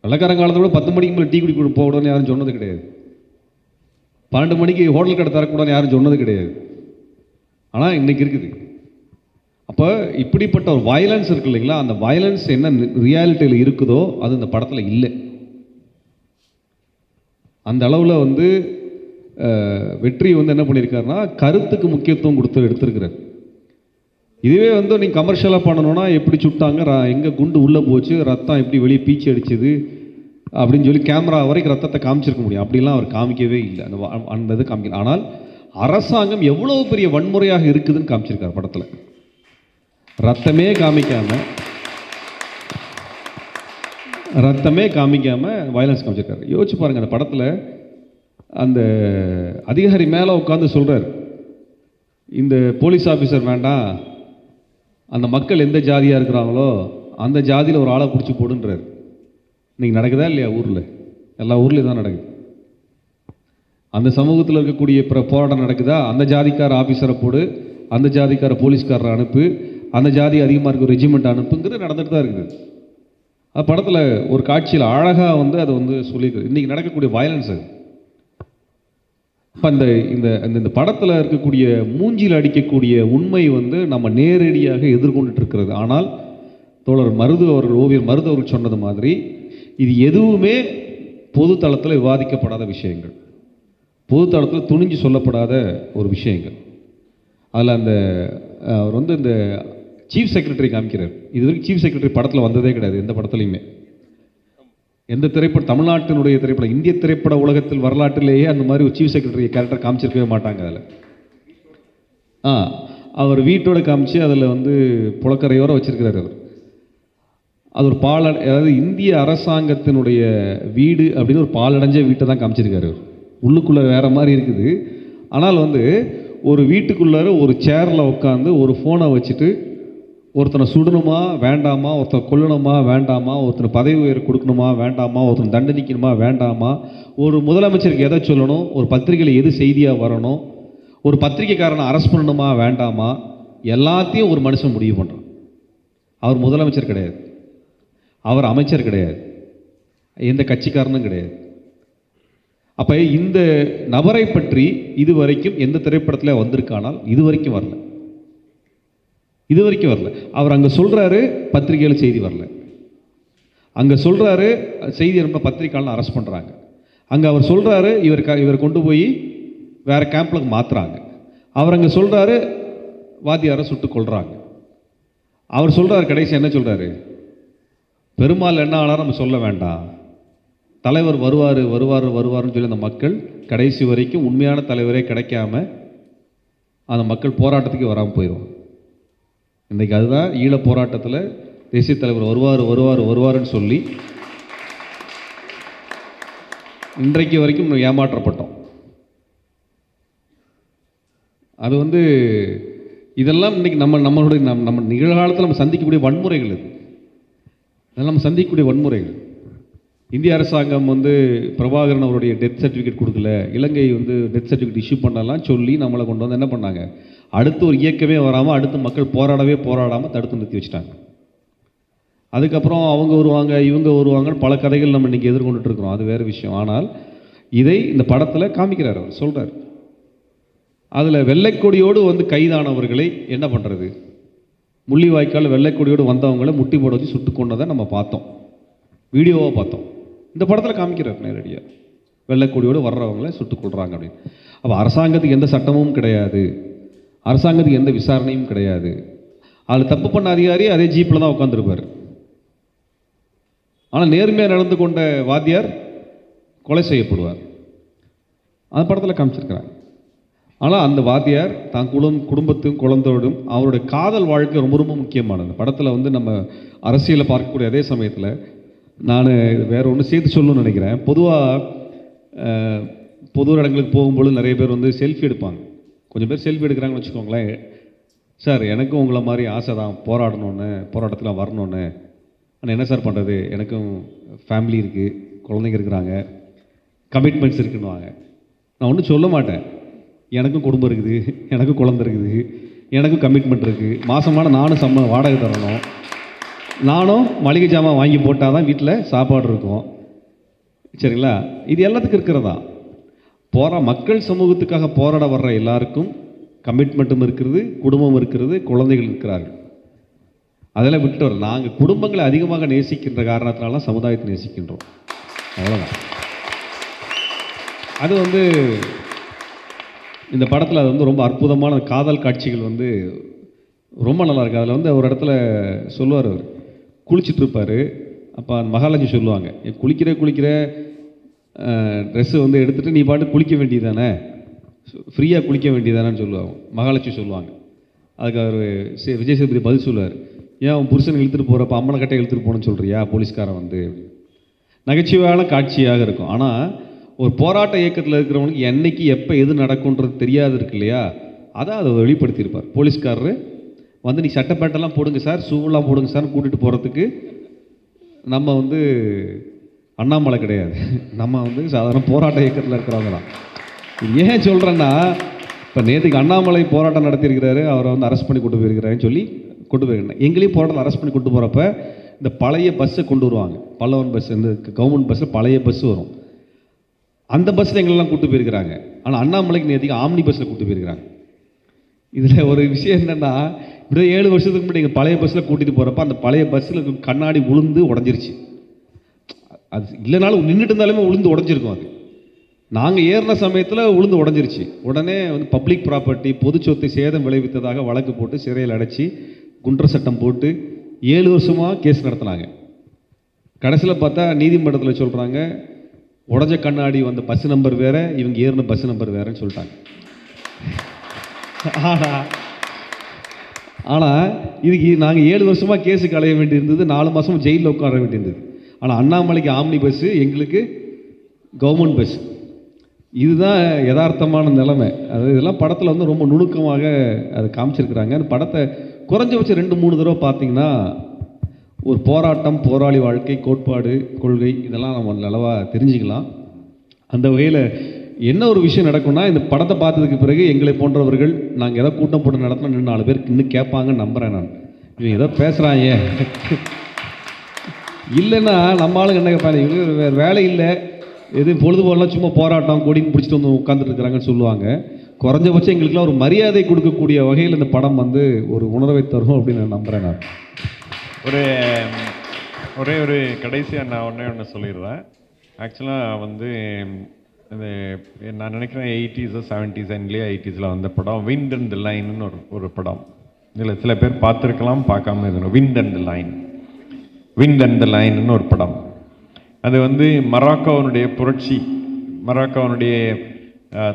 வெள்ளைக்காரன் காலத்தை விட 10 மணிக்கு மேலே டீ குடிக்க போகக்கூடாதுன்னு யாரும் சொன்னது கிடையாது. 12 மணிக்கு ஹோட்டல் கடை தரக்கூடாதுன்னு யாரும் சொன்னது கிடையாது. ஆனால் இன்றைக்கி இருக்குது. அப்போ இப்படிப்பட்ட ஒரு வயலன்ஸ் இருக்கு இல்லைங்களா? அந்த வயலன்ஸ் என்ன ரியாலிட்டியில் இருக்குதோ அது இந்த படத்தில் இல்லை. அந்த அளவில் வந்து வெற்றி வந்து என்ன பண்ணியிருக்காருன்னா கருத்துக்கு முக்கியத்துவம் கொடுத்து எடுத்திருக்கிறார். இதுவே வந்து நீங்கள் கமர்ஷியலாக பண்ணணும்னா எப்படி சுட்டாங்க, எங்கே குண்டு உள்ளே போச்சு, ரத்தம் எப்படி வெளியே பீச்சு அடிச்சது அப்படின்னு சொல்லி கேமரா வரைக்கும் ரத்தத்தை காமிச்சிருக்க முடியும். அப்படிலாம் அவர் காமிக்கவே இல்லை. அந்த இது காமிக்கல. ஆனால் அரசாங்கம் எவ்வளோ பெரிய வன்முறையாக இருக்குதுன்னு காமிச்சிருக்கார் படத்தில். ரத்தமே காமிக்காமல் வயலன்ஸ் காமிச்சிருக்காரு. யோசிச்சு பாருங்கள், அந்த படத்தில் அந்த அதிகாரி மேலே உட்காந்து சொல்கிறார், இந்த போலீஸ் ஆஃபீஸர் வேண்டாம், அந்த மக்கள் எந்த ஜாதியாக இருக்கிறாங்களோ அந்த ஜாதியில் ஒரு ஆளை பிடிச்சி போடுன்றார். இன்றைக்கி நடக்குதா இல்லையா? ஊரில் எல்லா ஊர்லேயும் தான் நடக்குது. அந்த சமூகத்தில் இருக்கக்கூடிய போராட்டம் நடக்குதா, அந்த ஜாதிக்கார ஆஃபீஸரை போடு, அந்த ஜாதிக்கார போலீஸ்காரரை அனுப்பு, அந்த ஜாதி அதிகமாக இருக்க ரெஜிமெண்ட் அனுப்புங்கிறது நடந்துட்டு தான் இருக்குது. அது படத்தில் ஒரு காட்சியில் அழகாக வந்து அதை வந்து சொல்லியிருக்கு. இன்றைக்கி நடக்கக்கூடிய வயலன்ஸ் அது. இப்போ இந்த படத்தில் இருக்கக்கூடிய மூஞ்சியில் அடிக்கக்கூடிய உண்மை வந்து நம்ம நேரடியாக எதிர்கொண்டுட்டு இருக்கிறது. ஆனால் தோழர் ஓவியர் மருது அவர்கள் சொன்னது மாதிரி இது எதுவுமே பொது தளத்தில் விவாதிக்கப்படாத விஷயங்கள், பொது தளத்தில் துணிஞ்சு சொல்லப்படாத ஒரு விஷயங்கள். அதில் அவர் வந்து இந்த சீஃப் செக்ரட்டரி காமிக்கிறார். இது வரைக்கும் சீஃப் செக்ரட்டரி படத்தில் வந்ததே கிடையாது, எந்த படத்துலையுமே. எந்த தமிழ்நாட்டினுடைய திரைப்படம், இந்திய திரைப்பட உலகத்தில் வரலாற்றிலேயே அந்த மாதிரி ஒரு சீஃப் செக்ரட்டரி கேரக்டர் காமிச்சிருக்கவே மாட்டாங்க. அதில் அவர் வீட்டோட காமிச்சு அதில் வந்து புலக்கரையோடு வச்சிருக்கிறார். அது ஒரு அதாவது இந்திய அரசாங்கத்தினுடைய வீடு அப்படின்னு ஒரு பாலடைஞ்ச வீட்டை தான் காமிச்சிருக்காரு. உள்ளுக்குள்ளே வேறு மாதிரி இருக்குது. ஆனால் வந்து ஒரு வீட்டுக்குள்ளார ஒரு சேரில் உட்காந்து ஒரு ஃபோனை வச்சுட்டு ஒருத்தனை சுடணுமா வேண்டாமா, ஒருத்தனை கொல்லணுமா வேண்டாமா, ஒருத்தனை பதவி உயர் கொடுக்கணுமா வேண்டாமா, ஒருத்தனை தண்டனிக்கணுமா வேண்டாமா, ஒரு முதலமைச்சருக்கு எதை சொல்லணும், ஒரு பத்திரிகையில் எது செய்தியாக வரணும், ஒரு பத்திரிகைக்காரனை அரெஸ்ட் பண்ணணுமா வேண்டாமா, எல்லாத்தையும் ஒரு மனுஷன் முடிவு பண்ணுறான். அவர் முதலமைச்சர் கிடையாது, அவர் அமைச்சர் கிடையாது, எந்த கட்சிக்காரனும் கிடையாது. அப்போ இந்த நபரை பற்றி இதுவரைக்கும் எந்த திரைப்படத்தில் வந்திருக்கானால் இதுவரைக்கும் வரல. அவர் அங்கே சொல்கிறாரு பத்திரிகையில் செய்தி வரல, அங்கே சொல்கிறாரு செய்தி ரொம்ப பத்திரிகையாளர் அரெஸ்ட் பண்ணுறாங்க, அங்கே அவர் சொல்கிறாரு இவர் கொண்டு போய் வேறு கேம்பில் மாற்றுறாங்க, அவர் அங்கே சொல்கிறாரு வாத்தியாரை சுட்டு கொள்கிறாங்க. அவர் சொல்கிறார் கடைசி என்ன சொல்கிறாரு, பெருமாள் என்ன ஆனாலும் நம்ம சொல்ல வேண்டாம், தலைவர் வருவாருன்னு சொல்லி அந்த மக்கள் கடைசி வரைக்கும் உண்மையான தலைவரே கிடைக்காம அந்த மக்கள் போராட்டத்துக்கு வராமல் போயிடுவாங்க. இன்றைக்கி அதுதான் ஈழ போராட்டத்தில் தேசிய தலைவர் வருவாருன்னு சொல்லி இன்றைக்கு வரைக்கும் ஏமாற்றப்பட்டோம். அது வந்து இதெல்லாம் இன்றைக்கி நம்ம நிகழ்காலத்தில் நம்ம சந்திக்கக்கூடிய வன்முறைகள். இதெல்லாம் நம்ம சந்திக்கக்கூடிய வன்முறைகள். இந்திய அரசாங்கம் வந்து பிரபாகரன் அவருடைய டெத் சர்டிஃபிகேட் கொடுக்கல, இலங்கை வந்து டெத் சர்டிஃபிகேட் இஷ்யூ பண்ணலாம் சொல்லி நம்மளை கொண்டு வந்து என்ன பண்ணாங்க, அடுத்து ஒரு இயக்கமே வராமல், அடுத்து மக்கள் போராடாமல் தடுத்து நிறுத்தி வச்சுட்டாங்க. அதுக்கப்புறம் அவங்க வருவாங்க இவங்க வருவாங்கன்னு பல கதைகள் நம்ம இன்றைக்கி எதிர்கொண்டுட்டு இருக்கிறோம், அது வேறு விஷயம். ஆனால் இதை இந்த படத்தில் காமிக்கிறார், அவர் சொல்கிறார். அதில் வெள்ளைக்கொடியோடு வந்து கைதானவர்களை என்ன பண்ணுறது, முள்ளிவாய்க்கால் வெள்ளைக்கொடியோடு வந்தவங்களை முட்டி போட வச்சு சுட்டு கொண்டதை நம்ம பார்த்தோம், வீடியோவாக பார்த்தோம். இந்த படத்தில் காமிக்கிறார் நேரடியாக. வெள்ளைக்கொடியோடு வர்றவங்கள சுட்டுக் கொள்கிறாங்க அப்படின்னு. அப்போ அரசாங்கத்துக்கு எந்த சட்டமும் கிடையாது, அரசாங்கத்துக்கு எந்த விசாரணையும் கிடையாது. அதில் தப்பு பண்ண அதிகாரி அதே ஜீப்பில் தான் உட்காந்துருப்பார். ஆனால் நேர்மையாக நடந்து கொண்ட வாத்தியார் கொலை செய்யப்படுவார். அந்த படத்தில் காமிச்சிருக்கிறாங்க. ஆனால் அந்த வாத்தியார் தான் குடும்பத்துக்கும் குழந்தையோடும் அவருடைய காதல் வாழ்க்கை ரொம்ப ரொம்ப முக்கியமானது. அந்த படத்தில் வந்து நம்ம அரசியலை பார்க்கக்கூடிய அதே சமயத்தில் நான் வேறு ஒன்று சேர்த்து சொல்லணும்னு நினைக்கிறேன். பொதுவாக பொது இடங்களுக்கு போகும்போது நிறைய பேர் வந்து செல்ஃபி எடுப்பாங்க. கொஞ்சம் பேர் செல்ஃபி எடுக்கிறாங்கன்னு வச்சுக்கோங்களேன். சார் எனக்கும் உங்களை மாதிரி ஆசை தான், போராட்டத்தில் வரணுன்னு. ஆனால் என்ன சார் பண்ணுறது, எனக்கும் ஃபேமிலி இருக்குது, குழந்தைங்க இருக்கிறாங்க, கமிட்மெண்ட்ஸ் இருக்குன்னுவாங்க. நான் ஒன்றும் சொல்ல மாட்டேன். எனக்கும் குடும்பம் இருக்குது, எனக்கும் குழந்தை இருக்குது, எனக்கும் கமிட்மெண்ட் இருக்குது. மாதமான நானும் வாடகை தரணும், நானும் மளிகை ஜாமான் வாங்கி போட்டால் தான் வீட்டில் சாப்பாடு இருக்கும். சரிங்களா? இது எல்லாத்துக்கும் இருக்கிறதா. மக்கள் சமூகத்துக்காக போராட வர்ற எல்லாருக்கும் கமிட்மெண்ட்டும் இருக்கிறது, குடும்பம் இருக்கிறது, குழந்தைகள் இருக்கிறார்கள். அதெல்லாம் விட்டுட்டு வர நாங்கள் குடும்பங்களை அதிகமாக நேசிக்கின்ற காரணத்தினால சமுதாயத்தை நேசிக்கின்றோம். அவ்வளோதான். அது வந்து இந்த படத்தில் அது வந்து ரொம்ப அற்புதமான காதல் காட்சிகள் வந்து ரொம்ப நல்லா இருக்குது. அதில் வந்து ஒரு இடத்துல சொல்லுவார், அவர் குளிச்சுட்ருப்பார். அப்போ அந்த மகாலட்சுமி சொல்லுவாங்க, குளிக்கிற ட்ரெஸ்ஸு வந்து எடுத்துகிட்டு நீ பாட்டு குளிக்க வேண்டியதானே, ஃப்ரீயாக குளிக்க வேண்டியதானேன்னு சொல்லுவாங்க. மகாலட்சுமி சொல்லுவாங்க. அதுக்கு அவர் விஜய் சேதுபதி பதில் சொல்லுவார், ஏன் அவன் புருஷனை இழுத்துட்டு போகிறப்ப அம்மனை கட்டை இழுத்துட்டு போகணுன்னு சொல்கிறியா போலீஸ்காரன் வந்து. நகைச்சுவையான காட்சியாக இருக்கும். ஆனால் ஒரு போராட்ட இயக்கத்தில் இருக்கிறவனுக்கு என்னைக்கு எப்போ எது நடக்கும்ன்றது தெரியாது இருக்கு இல்லையா, அதான் அதை வெளிப்படுத்தியிருப்பார். போலீஸ்காரரு வந்து நீ சட்டை பேட்டெல்லாம் போடுங்க சார், ஷூவெல்லாம் போடுங்க சார் கூட்டிகிட்டு போகிறதுக்கு நம்ம வந்து அண்ணாமலை கிடையாது, நம்ம வந்து சாதாரண போராட்ட இயக்கத்தில் இருக்கிறவங்க தான். ஏன் சொல்கிறேன்னா, இப்போ நேற்றுக்கு அண்ணாமலை போராட்டம் நடத்தியிருக்கிறாரு, அவரை வந்து அரெஸ்ட் பண்ணி கொண்டு போயிருக்கிறாருன்னு சொல்லி கொண்டு போயிருக்கேன். எங்களையும் போராட்டம் அரெஸ்ட் பண்ணி கொண்டு போகிறப்ப இந்த பழைய பஸ்ஸை கொண்டு வருவாங்க, பல்லவன் பஸ், இந்த கவர்மெண்ட் பஸ்ஸில் பழைய பஸ் வரும். அந்த பஸ்ஸில் எங்களெல்லாம் கூப்பிட்டு போயிருக்கிறாங்க. ஆனால் அண்ணாமலைக்கு நேற்றுக்கு ஆம்னி பஸ்ஸில் கூப்பிட்டு போயிருக்கிறாங்க. இதில் ஒரு விஷயம் என்னென்னா, இப்படியே 7 வருஷத்துக்கு முன்னாடி எங்கள் பழைய பஸ்ஸில் கூட்டிகிட்டு போகிறப்ப அந்த பழைய பஸ்ஸில் கண்ணாடி உளுந்து உடஞ்சிருச்சு. அது இல்லைனாலும் நின்றுட்டு இருந்தாலுமே உளுந்து உடஞ்சிருக்கும். அது நாங்கள் ஏறின சமயத்தில் உளுந்து உடஞ்சிருச்சு. உடனே வந்து பப்ளிக் ப்ராப்பர்ட்டி, பொது சொத்தை சேதம் விளைவித்ததாக வழக்கு போட்டு சிறையில் அடைச்சி குண்டர் சட்டம் போட்டு 7 வருஷமாக கேஸ் நடத்தினாங்க. கடைசியில் பார்த்தா நீதிமன்றத்தில் சொல்கிறாங்க, உடஞ்ச கண்ணாடி வந்த பஸ் நம்பர் வேறு, இவங்க ஏறின பஸ் நம்பர் வேறுன்னு சொல்லிட்டாங்க. ஆனால் இதுக்கு நாங்கள் 7 வருஷமாக கேஸுக்கு அலைய வேண்டியிருந்தது, 4 மாதம் ஜெயிலில் உட்கார வேண்டியிருந்தது. ஆனால் அண்ணாமலைக்கு ஆம்னி பஸ்ஸு, எங்களுக்கு கவர்மெண்ட் பஸ். இதுதான் யதார்த்தமான நிலைமை. அது இதெல்லாம் படத்தில் வந்து ரொம்ப நுணுக்கமாக அதை காமிச்சிருக்கிறாங்க. அந்த படத்தை குறைஞ்சபட்சம் 2-3 தடவை பார்த்தீங்கன்னா ஒரு போராட்டம், போராளி வாழ்க்கை, கோட்பாடு, கொள்கை இதெல்லாம் நம்ம நல்லவாக தெரிஞ்சுக்கலாம். அந்த வகையில் என்ன ஒரு விஷயம் நடக்கும்னா, இந்த படத்தை பார்த்ததுக்கு பிறகு எங்களை போன்றவர்கள் நாங்கள் ஏதோ கூட்டம் போட்டு நடத்தினா இன்னும் 4 பேருக்கு இன்னும் கேட்பாங்கன்னு நம்புகிறேன் நான். இவங்க ஏதோ பேசுகிறாங்க இல்லைன்னா நம்ம ஆளுங்க என்ன கேட்பாங்க, இவங்க வேறு வேலை இல்லை, எதுவும் பொழுதுபோலாம் சும்மா போராட்டம் கொடின்னு பிடிச்சிட்டு வந்து உட்காந்துட்டு இருக்கிறாங்கன்னு சொல்லுவாங்க. குறைஞ்சபட்சம் எங்களுக்குலாம் ஒரு மரியாதை கொடுக்கக்கூடிய வகையில் இந்த படம் வந்து ஒரு உணர்வை தரும் அப்படின்னு நான் நம்புகிறேன். நான் ஒரே கடைசியாக நான் ஒன்று சொல்லிடுறேன். ஆக்சுவலாக வந்து இது நான் நினைக்கிறேன் 80s 70s அண்ட்லேயே 80s வந்த படம் விண்ட் அண்ட் தி லைன்னு ஒரு படம். இதில் சில பேர் பார்த்துருக்கலாம், பார்க்காம இருக்கணும். விண்ட் அண்ட் தி லைன்னு ஒரு படம். அது வந்து மொராக்கோவினுடைய புரட்சி, மொராக்கோவினுடைய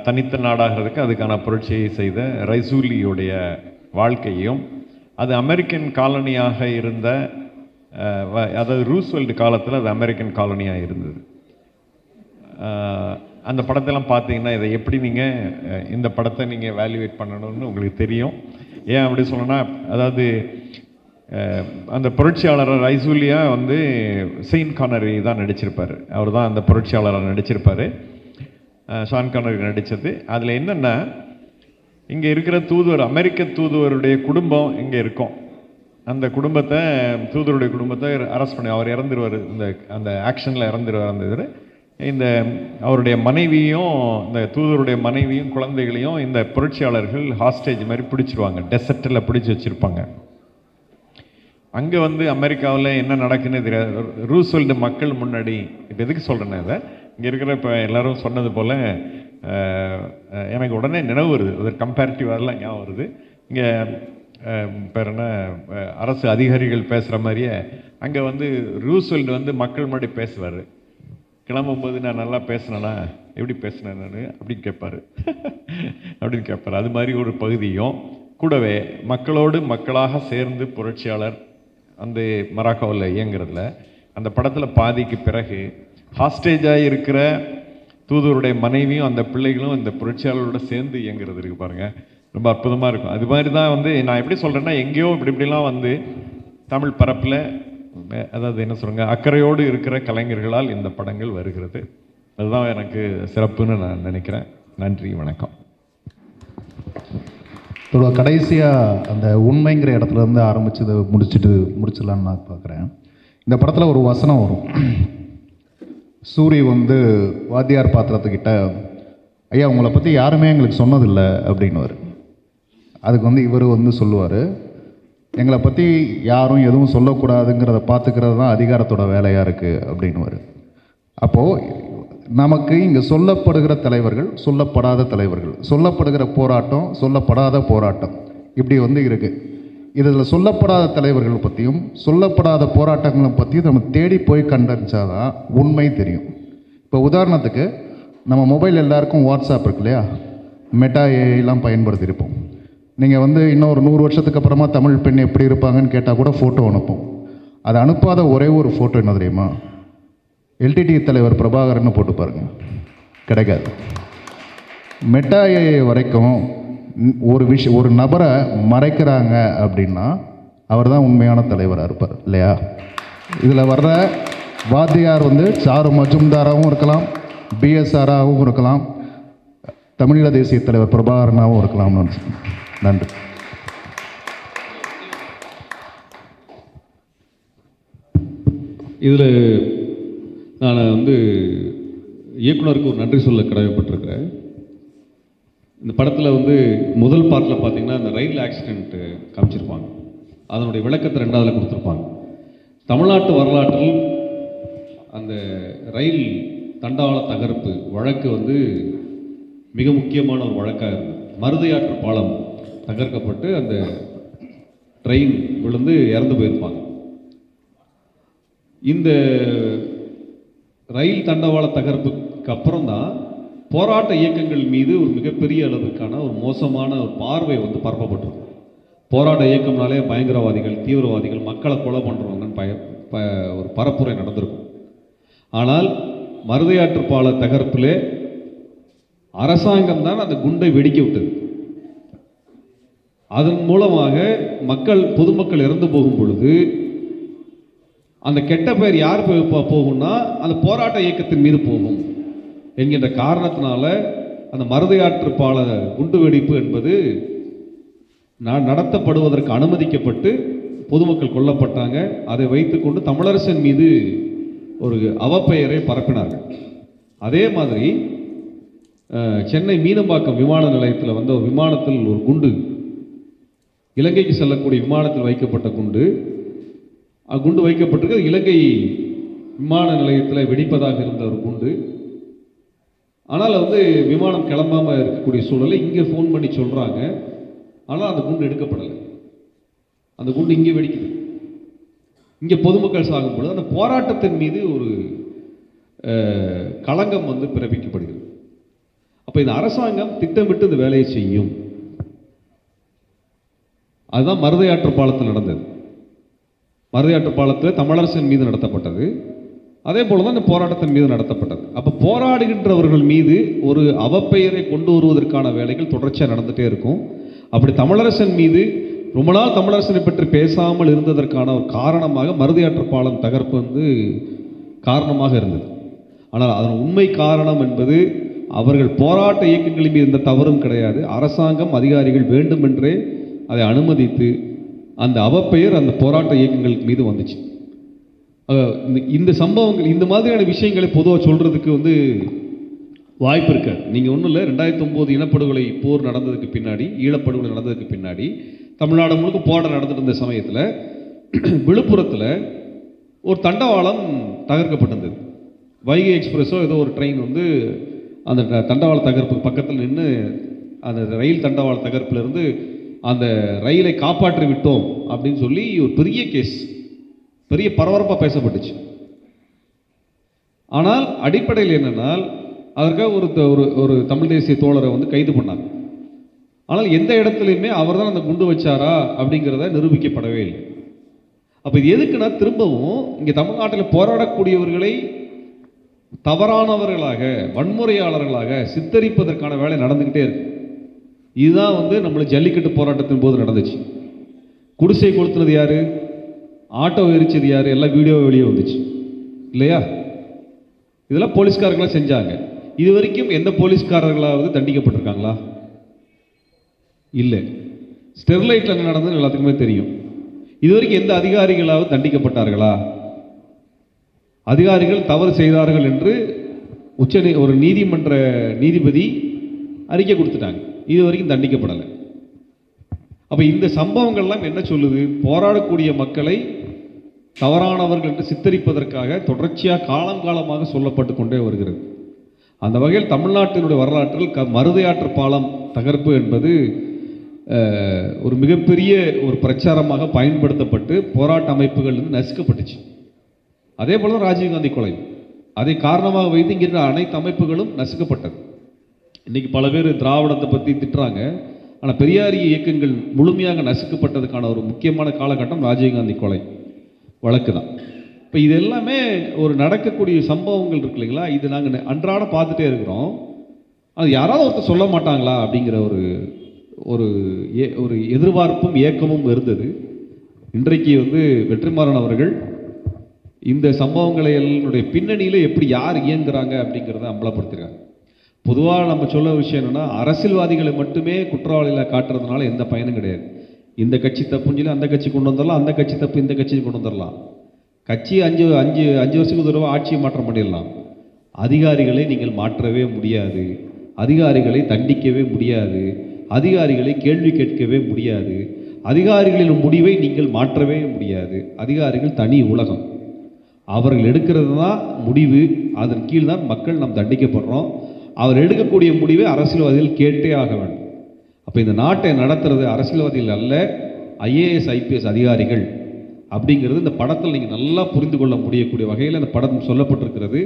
தனித்த நாடாகிறதுக்கு அதுக்கான புரட்சியை செய்த ரைசூலியுடைய வாழ்க்கையும், அது அமெரிக்கன் காலனியாக இருந்த, அதாவது ரூஸ்வெல்ட் காலத்தில் அது அமெரிக்கன் காலனியாக இருந்தது. அந்த படத்தெல்லாம் பார்த்தீங்கன்னா இதை எப்படி நீங்கள் இந்த படத்தை நீங்கள் வேல்யூவேட் பண்ணணும்னு உங்களுக்கு தெரியும். ஏன் அப்படி சொல்லணும்னா, அதாவது அந்த புரட்சியாளர் ரைசூலியா வந்து செயின் கானரி தான் நடிச்சிருப்பார். அவர் தான் அந்த புரட்சியாளராக நடிச்சிருப்பார். ஷான் கானரி நடித்தது. அதில் என்னென்னா, இங்கே இருக்கிற தூதுவர், அமெரிக்க தூதுவருடைய குடும்பம் இங்கே இருக்கும். அந்த குடும்பத்தை, தூதுவருடைய குடும்பத்தை அரெஸ்ட் பண்ணி அவர் இறந்துருவார். அந்த ஆக்ஷனில் இறந்துருவார். இந்த அவருடைய மனைவியும், இந்த தூதுவருடைய மனைவியும் குழந்தைகளையும் இந்த புரட்சியாளர்கள் ஹாஸ்டேஜ் மாதிரி பிடிச்சிருவாங்க, டெசர்ட்டில் பிடிச்சி வச்சுருப்பாங்க. அங்கே வந்து அமெரிக்காவில் என்ன நடக்குன்னு தெரியாது. ரூஸ்வெல்ட் மக்கள் முன்னாடி, இப்போ எதுக்கு சொல்கிறேன்னா, இதை இங்கே இருக்கிற இப்போ எல்லாரும் சொன்னது போல் எனக்கு உடனே நினைவு வருது, அது கம்பேரிட்டிவாகலாம் ஞாபகம் வருது. இங்கே பேர் என்ன அரசு அதிகாரிகள் பேசுகிற மாதிரியே அங்கே வந்து ரூஸ்வெல்ட் வந்து மக்கள் முன்னாடி பேசுவார். கிளம்பும்போது நான் நல்லா பேசினேன்னா எப்படி பேசினேன் நான் அப்படின்னு கேட்பார். அது மாதிரி ஒரு பகுதியும் கூடவே மக்களோடு மக்களாக சேர்ந்து புரட்சியாளர் அந்த மராக்காவில் இயங்குறதுல அந்த படத்தில் பாதிக்கு பிறகு ஹாஸ்டேஜாக இருக்கிற தூதுவருடைய மனைவியும் அந்த பிள்ளைகளும் இந்த புரட்சியாளரோட சேர்ந்து இயங்குறது இருக்குது பாருங்கள், ரொம்ப அற்புதமாக இருக்கும். அது மாதிரி தான் வந்து நான் எப்படி சொல்கிறேன்னா, எங்கேயோ இப்படிலாம் வந்து தமிழ் பரப்பில் அதாவது என்ன சொல்லுங்க அக்கறையோடு இருக்கிற கலைஞர்களால் இந்த படங்கள் வருகிறது. அதுதான் எனக்கு சிறப்புன்னு நான் நினைக்கிறேன். நன்றி, வணக்கம். கடைசியாக அந்த உண்மைங்கிற இடத்துல இருந்து ஆரம்பிச்சதை முடிச்சிடலான்னு நான் பார்க்குறேன். இந்த படத்தில் ஒரு வசனம் வரும். சூரி வந்து வாத்தியார் பாத்திரத்துக்கிட்ட, ஐயா உங்களை பற்றி யாருமே எங்களுக்கு சொன்னதில்லை அப்படின்னுவார். அதுக்கு வந்து இவர் வந்து சொல்லுவார், எங்களை பற்றி யாரும் எதுவும் சொல்லக்கூடாதுங்கிறத பார்த்துக்கிறது தான் அதிகாரத்தோட வேலையாக இருக்குது அப்படின்னுவார். அப்போது நமக்கு இங்கே சொல்லப்படுகிற தலைவர்கள், சொல்லப்படாத தலைவர்கள், சொல்லப்படுகிற போராட்டம், சொல்லப்படாத போராட்டம், இப்படி வந்து இருக்குது. இதில் சொல்லப்படாத தலைவர்கள் பற்றியும் சொல்லப்படாத போராட்டங்களை பற்றியும் நம்ம தேடி போய் கண்டறிஞ்சாதான் உண்மை தெரியும். இப்போ உதாரணத்துக்கு நம்ம மொபைல் எல்லாருக்கும் வாட்ஸ்அப் இருக்கு இல்லையா, மெட்டா ஏஐலாம் பயன்படுத்தியிருப்போம். நீங்கள் வந்து இன்னொரு 100 வருஷத்துக்கு அப்புறமா தமிழ் பெண் எப்படி இருப்பாங்கன்னு கேட்டால் கூட ஃபோட்டோ அனுப்போம். அது அனுப்பாத ஒரே ஒரு ஃபோட்டோ என்ன தெரியுமா? எல்டிடி தலைவர் பிரபாகரன்னு போட்டு பாருங்கள், கிடைக்காது. மெட்டா ஏஐ வரைக்கும் ஒரு நபரை மறைக்கிறாங்க அப்படின்னா அவர் தான் உண்மையான தலைவராக இருப்பார் இல்லையா? இதில் வர்ற வாத்தியார் வந்து சாரு மஜும்தாராகவும் இருக்கலாம், பிஎஸ்ஆராகவும் இருக்கலாம், தமிழீழ தேசிய தலைவர் பிரபாகரனாகவும் இருக்கலாம்னு நினச்சேன். நன்றி. இதில் நான் வந்து இயக்குனருக்கு ஒரு நன்றி சொல்ல கடமைப்பட்டிருக்கிறேன். இந்த படத்தில் வந்து முதல் பார்ட்டில் பார்த்தீங்கன்னா அந்த ரயில் ஆக்சிடெண்ட்டு காமிச்சிருப்பாங்க, அதனுடைய விளக்கத்தை 2வதுல கொடுத்துருப்பாங்க. தமிழ்நாட்டு வரலாற்றில் அந்த ரயில் தண்டவாள தகர்ப்பு வழக்கு வந்து மிக முக்கியமான ஒரு வழக்காக இருந்தது. மருதையாற்று பாலம் தகர்க்கப்பட்டு அந்த ட்ரெயின் விழுந்து இறந்து போயிருப்பாங்க. இந்த ரயில் தண்டவாள தகர்ப்புக்கு அப்புறம் தான் போராட்ட இயக்கங்கள் மீது ஒரு மிகப்பெரிய அளவுக்கான ஒரு மோசமான ஒரு பார்வை வந்து பரப்பப்பட்டிருக்கும். போராட்ட இயக்கம்னாலே பயங்கரவாதிகள், தீவிரவாதிகள், மக்களை கொலை பண்ணுறவங்கன்னு ஒரு பரப்புரை நடந்திருக்கும். ஆனால் மருதையாற்று பால தகர்ப்பிலே அரசாங்கம் தான் அந்த குண்டை வெடிக்க விட்டது. அதன் மூலமாக பொதுமக்கள் இறந்து போகும் பொழுது அந்த கெட்ட பெயர் யார் போகும்னா அந்த போராட்ட இயக்கத்தின் மீது போகும் என்கின்ற காரணத்தினால அந்த மருதையாற்று பால குண்டு வெடிப்பு என்பது நடத்தப்படுவதற்கு அனுமதிக்கப்பட்டு பொதுமக்கள் கொல்லப்பட்டாங்க. அதை வைத்துக்கொண்டு தமிழரசன் மீது ஒரு அவப்பெயரை பரப்பினார்கள். அதே மாதிரி சென்னை மீனம்பாக்கம் விமான நிலையத்தில் வந்து ஒரு விமானத்தில் ஒரு குண்டு, இலங்கைக்கு செல்லக்கூடிய விமானத்தில் வைக்கப்பட்ட குண்டு வைக்கப்பட்டிருக்கு. இலங்கை விமான நிலையத்தில் வெடிப்பதாக இருந்த ஒரு குண்டு. ஆனால் வந்து விமானம் கிளம்பாமல் இருக்கக்கூடிய சூழலில் இங்கே ஃபோன் பண்ணி சொல்கிறாங்க. ஆனால் அந்த குண்டு எடுக்கப்படலை. அந்த குண்டு இங்கே வெடிக்குது. இங்கே பொதுமக்கள் சாகும் பொழுது அந்த போராட்டத்தின் மீது ஒரு களங்கம் வந்து பிறப்பிக்கப்படுகிறது. அப்போ இந்த அரசாங்கம் திட்டமிட்டு இந்த வேலையை செய்யும். அதுதான் மருதையாற்று பாலத்தில் நடந்தது. மருதையாற்று பாலத்தில் தமிழரசன் மீது நடத்தப்பட்டது. அதே போல தான் இந்த போராட்டத்தின் மீது நடத்தப்பட்டது. அப்போ போராடுகின்றவர்கள் மீது ஒரு அவப்பெயரை கொண்டு வருவதற்கான வேலைகள் தொடர்ச்சியாக நடந்துகிட்டே இருக்கும். அப்படி தமிழரசன் மீது ரொம்ப நாள் தமிழரசனை பற்றி பேசாமல் இருந்ததற்கான ஒரு காரணமாக மருதையாற்று பாலம் தகர்ப்பு வந்து காரணமாக இருந்தது. ஆனால் அதன் உண்மை காரணம் என்பது அவர்கள் போராட்ட இயக்கங்களின் மீது எந்த தவறும் கிடையாது. அரசாங்கம் அதிகாரிகள் வேண்டுமென்றே அதை அனுமதித்து அந்த அவப்பெயர் அந்த போராட்ட இயக்கங்களுக்கு மீது வந்துச்சு. இந்த சம்பவங்கள், இந்த மாதிரியான விஷயங்களை பொதுவாக சொல்கிறதுக்கு வந்து வாய்ப்பு இருக்காது. நீங்கள் ஒன்றும் இல்லை, 2009 இனப்படுகொலை போர் நடந்ததுக்கு பின்னாடி, ஈழப்படுகொலை நடந்ததுக்கு பின்னாடி தமிழ்நாடு முழுக்க போராட்டம் நடந்துட்டு இருந்த சமயத்தில் விழுப்புரத்தில் ஒரு தண்டவாளம் தகர்க்கப்பட்டிருந்தது. வைகை எக்ஸ்பிரஸோ ஏதோ ஒரு ட்ரெயின் வந்து அந்த தண்டவாள தகர்ப்புக்கு பக்கத்தில் நின்று அந்த ரயில் தண்டவாள தகர்ப்பிலிருந்து அந்த ரயிலை காப்பாற்றி விட்டோம் அப்படின்னு சொல்லி ஒரு பெரிய கேஸ், பெரிய பரபரப்பாக பேசப்பட்டுச்சு. ஆனால் அடிப்படையில் என்னென்னால் அதற்காக ஒரு தமிழ் தேசிய தோழரை வந்து கைது பண்ணாங்க. ஆனால் எந்த இடத்துலையுமே அவர் தான் அந்த குண்டு வச்சாரா அப்படிங்கிறத நிரூபிக்கப்படவே இல்லை. அப்போ இது எதுக்குன்னா, திரும்பவும் இங்கே தமிழ்நாட்டில் போராடக்கூடியவர்களை தவறானவர்களாக, வன்முறையாளர்களாக சித்தரிப்பதற்கான வேலை நடந்துக்கிட்டே இருக்கு. இதுதான் வந்து நம்மளுக்கு ஜல்லிக்கட்டு போராட்டத்தின் போது நடந்துச்சு. குடிசை கொளுத்துனது யாரு, ஆட்டோ எரிச்சது யாரு, எல்லாம் வீடியோ வெளியே வந்துச்சு இல்லையா? இதெல்லாம் போலீஸ்காரங்களாம் செஞ்சாங்க. இது வரைக்கும் எந்த போலீஸ்காரர்களாவது தண்டிக்கப்பட்டிருக்காங்களா? இல்லை. ஸ்டெர்லைட்டில் என்ன நடந்ததுன்னு எல்லாத்துக்குமே தெரியும். இது வரைக்கும் எந்த அதிகாரிகளாவது தண்டிக்கப்பட்டார்களா? அதிகாரிகள் தவறு செய்தார்கள் என்று ஒரு நீதிமன்ற நீதிபதி அறிக்கை கொடுத்துட்டாங்க. இது வரைக்கும் தண்டிக்கப்படலை. அப்போ இந்த சம்பவங்கள்லாம் என்ன சொல்லுது? போராடக்கூடிய மக்களை தவறானவர்கள் என்று சித்தரிப்பதற்காக தொடர்ச்சியாக காலமாக சொல்லப்பட்டு கொண்டே வருகிறது. அந்த வகையில் தமிழ்நாட்டினுடைய வரலாற்றில் மருதையாற்று பாலம் தகர்ப்பு என்பது ஒரு மிகப்பெரிய ஒரு பிரச்சாரமாக பயன்படுத்தப்பட்டு போராட்ட அமைப்புகள் நசுக்கப்பட்டுச்சு. அதே போல தான் ராஜீவ்காந்தி கொலை, அதை காரணமாக வைத்து இங்கிருந்த அனைத்து அமைப்புகளும் நசுக்கப்பட்டது. இன்னைக்கு பல பேர் திராவிடத்தை பற்றி திட்டுறாங்க. ஆனால் பெரியாரிய இயக்கங்கள் முழுமையாக நசுக்கப்பட்டதுக்கான ஒரு முக்கியமான காலகட்டம் ராஜீவ்காந்தி கொலை வழக்கு தான். இப்போ இது எல்லாமே ஒரு நடக்கக்கூடிய சம்பவங்கள் இருக்கு இல்லைங்களா? இது நாங்கள் அன்றாட பார்த்துட்டே இருக்கிறோம். அது யாராவது ஒருத்தர் சொல்ல மாட்டாங்களா அப்படிங்கிற ஒரு எதிர்பார்ப்பும் ஏக்கமும் இருந்தது. இன்றைக்கு வந்து வெற்றிமாறன் அவர்கள் இந்த சம்பவங்களுடைய பின்னணியில் எப்படி யார் இயங்குறாங்க அப்படிங்கிறத அம்பலப்படுத்துகிறாங்க. பொதுவாக நம்ம சொல்ல விஷயம் என்னென்னா, அரசியல்வாதிகளை மட்டுமே குற்றவாளியில் காட்டுறதுனால எந்த பயனும் கிடையாது. இந்த கட்சி தப்புன்னு சொல்லி அந்த கட்சி கொண்டு வந்துடலாம், அந்த கட்சி தப்பு இந்த கட்சி கொண்டு வந்துடலாம். கட்சி அஞ்சு வருஷத்துக்கு ஒரு தடவை ஆட்சியை மாற்றம் பண்ணிடலாம். அதிகாரிகளை நீங்கள் மாற்றவே முடியாது, அதிகாரிகளை தண்டிக்கவே முடியாது, அதிகாரிகளை கேள்வி கேட்கவே முடியாது, அதிகாரிகளின் முடிவை நீங்கள் மாற்றவே முடியாது. அதிகாரிகள் தனி உலகம், அவர்கள் எடுக்கிறது தான் முடிவு. அதன் கீழ் தான் மக்கள் நாம் தண்டிக்கப்படுறோம். அவர் எடுக்கக்கூடிய முடிவை அரசியல்வாதிகள் கேட்டே ஆக வேண்டும். அப்போ இந்த நாட்டை நடத்துறது அரசியல்வாதிகள் அல்ல, IAS IPS அதிகாரிகள் அப்படிங்கிறது இந்த படத்தில் நீங்கள் நல்லா புரிந்து கொள்ள முடியக்கூடிய வகையில் அந்த படம் சொல்லப்பட்டிருக்கிறது.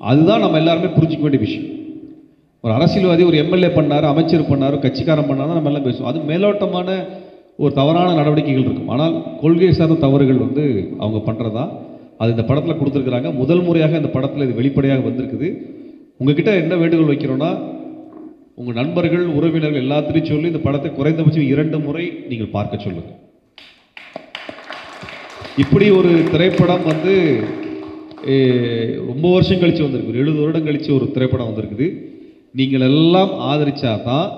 அதுதான் நம்ம எல்லாருமே புரிஞ்சிக்க வேண்டிய விஷயம். ஒரு அரசியல்வாதி ஒரு MLA பண்ணார், அமைச்சர் பண்ணார், கட்சிக்காரன் பண்ணார் தான் நம்ம எல்லாம் பேசுவோம். அது மேலோட்டமான ஒரு தவறான நடவடிக்கைகள் இருக்கும். ஆனால் கொள்கை சார்ந்த தவறுகள் வந்து அவங்க பண்ணுறதா அது இந்த படத்தில் கொடுத்துருக்குறாங்க. முதல் முறையாக இந்த படத்தில் இது வெளிப்படையாக வந்திருக்குது. உங்ககிட்ட என்ன வேண்டுகோள் வைக்கிறோன்னா, உங்கள் நண்பர்கள், உறவினர்கள் எல்லாத்தையும் சொல்லி இந்த படத்தை குறைந்தபட்சம் 2 முறை நீங்கள் பார்க்க சொல்லுங்கள். இப்படி ஒரு திரைப்படம் வந்து ரொம்ப வருஷம் கழித்து வந்திருக்கு, 70 வருடம் கழித்து ஒரு திரைப்படம் வந்திருக்குது. நீங்கள் எல்லாம் ஆதரிச்சா தான்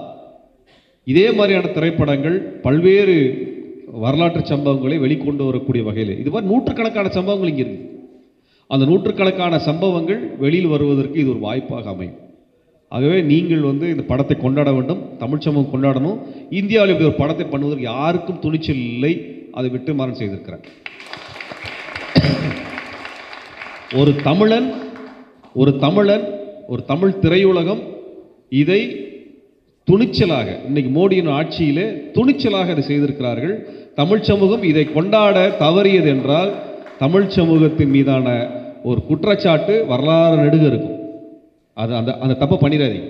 இதே மாதிரியான திரைப்படங்கள் பல்வேறு வரலாற்று சம்பவங்களை வெளிக்கொண்டு வரக்கூடிய வகையில், இது மாதிரி நூற்றுக்கணக்கான சம்பவங்கள் இங்கே இருக்குது. அந்த நூற்றுக்கணக்கான சம்பவங்கள் வெளியில் வருவதற்கு இது ஒரு வாய்ப்பாக அமையும். ஆகவே நீங்கள் வந்து இந்த படத்தை கொண்டாட வேண்டும், தமிழ் சமூகம் கொண்டாடணும். இந்தியாவில் இப்படி ஒரு படத்தை பண்ணுவதற்கு யாருக்கும் துணிச்சல் இல்லை, அதை வெற்றிமாறன் செய்திருக்கிறார். ஒரு தமிழன் ஒரு தமிழ் திரையுலகம் இதை துணிச்சலாக, இன்னைக்கு மோடியின் ஆட்சியிலே துணிச்சலாக அதை செய்திருக்கிறார்கள். தமிழ் சமூகம் இதை கொண்டாட தவறியது என்றால் தமிழ் சமூகத்தின் மீதான ஒரு குற்றச்சாட்டு வரலாறு நெடுக இருக்கும். அது அந்த தப்பை பண்ணிடாதீங்க.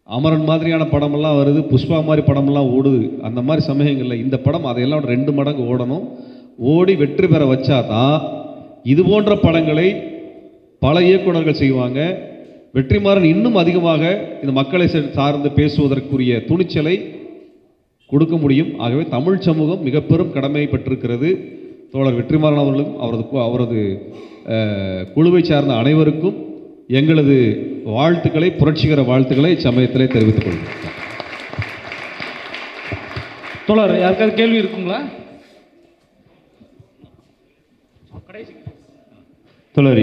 அமரன் மாதிரியான படமெல்லாம் வருது, புஷ்பா மாதிரி படமெல்லாம் ஓடுது. அந்த மாதிரி சமயங்களில் இந்த படம் அதையெல்லாம் 2 மடங்கு ஓடணும். ஓடி வெற்றி பெற வச்சா தான் இது போன்ற படங்களை பல இயக்குநர்கள் செய்வாங்க. வெற்றிமாறன் இன்னும் அதிகமாக இந்த மக்களை சார்ந்து பேசுவதற்குரிய துணிச்சலை கொடுக்க முடியும். ஆகவே தமிழ் சமூகம் மிக பெரும் கடமை பெற்றிருக்கிறது. தோழர் வெற்றிமாறன் அவர்களுக்கும் அவரது குழுவை சார்ந்த அனைவருக்கும் எங்களது வாழ்த்துக்களை, புரட்சிகர வாழ்த்துக்களை சமயத்திலே தெரிவித்துக் கொள்கிறேன். தோழர், யாருக்காவது கேள்வி இருக்குங்களா? தோழர்,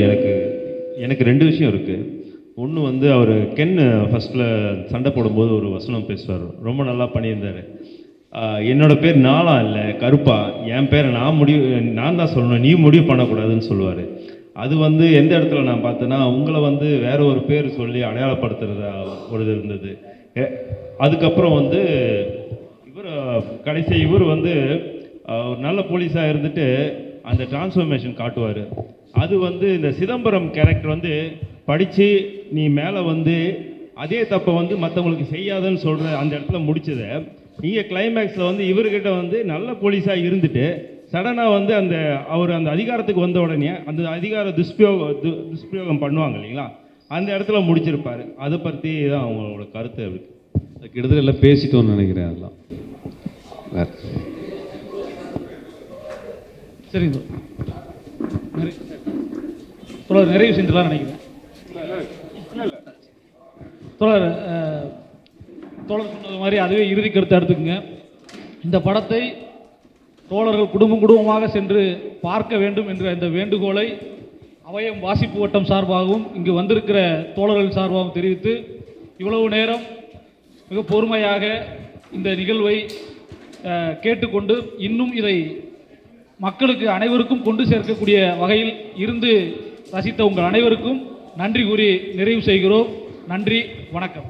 எனக்கு 2 விஷயம் இருக்குது. ஒன்று வந்து அவர் கென் ஃபஸ்ட்டில் சண்டை போடும்போது ஒரு வசனம் பேசுவார், ரொம்ப நல்லா பண்ணியிருந்தார். என்னோட பேர் நாளா இல்லை கருப்பா, என் பேரை நான் தான் சொல்லணும், நீ முடிவு பண்ணக்கூடாதுன்னு சொல்லுவார். அது வந்து எந்த இடத்துல நான் பார்த்தேன்னா உங்களை வந்து வேற ஒரு பேர் சொல்லி அடையாளப்படுத்துறதா ஒரு இது இருந்தது. அதுக்கப்புறம் வந்து இவர் வந்து ஒரு நல்ல போலீஸாக இருந்துட்டு அந்த டிரான்ஸ்ஃபர்மேஷன் காட்டுவார். அது வந்து இந்த சிதம்பரம் கேரக்டர் வந்து படித்து நீ மேலே வந்து அதே தப்பை வந்து மற்றவங்களுக்கு செய்யாதுன்னு சொல்கிற அந்த இடத்துல முடிச்சதை இங்கே கிளைமேக்ஸில் வந்து இவர்கிட்ட வந்து நல்ல போலீஸாக இருந்துட்டு சடனாக வந்து அவர் அந்த அதிகாரத்துக்கு வந்த உடனே அந்த அதிகார துஷ்பிரயோகம் பண்ணுவாங்க இல்லைங்களா, அந்த இடத்துல முடிச்சிருப்பார். அதை பற்றி தான் அவங்களோட கருத்து இருக்குது. கிட்டத்தட்ட எல்லாம் பேசிட்டோன்னு நினைக்கிறேன். அதெல்லாம் வேறு சரிங்க தோழர், நிறைய விஷயத்தெல்லாம் நினைக்கிறேன். தோழர் சொன்னது மாதிரி அதுவே இறுதி கருத்தை எடுத்துக்கங்க. இந்த படத்தை தோழர்கள் குடும்பமாக சென்று பார்க்க வேண்டும் என்ற இந்த வேண்டுகோளை அவையம் வாசிப்பு வட்டம் சார்பாகவும் இங்கு வந்திருக்கிற தோழர்கள் சார்பாகவும் தெரிவித்து, இவ்வளவு நேரம் மிக பொறுமையாக இந்த நிகழ்வை கேட்டுக்கொண்டு இன்னும் இதை மக்களுக்கு அனைவருக்கும் கொண்டு சேர்க்கக்கூடிய வகையில் இருந்து ரசித்த உங்கள் அனைவருக்கும் நன்றி கூறி நிறைவு செய்கிறோம். நன்றி, வணக்கம்.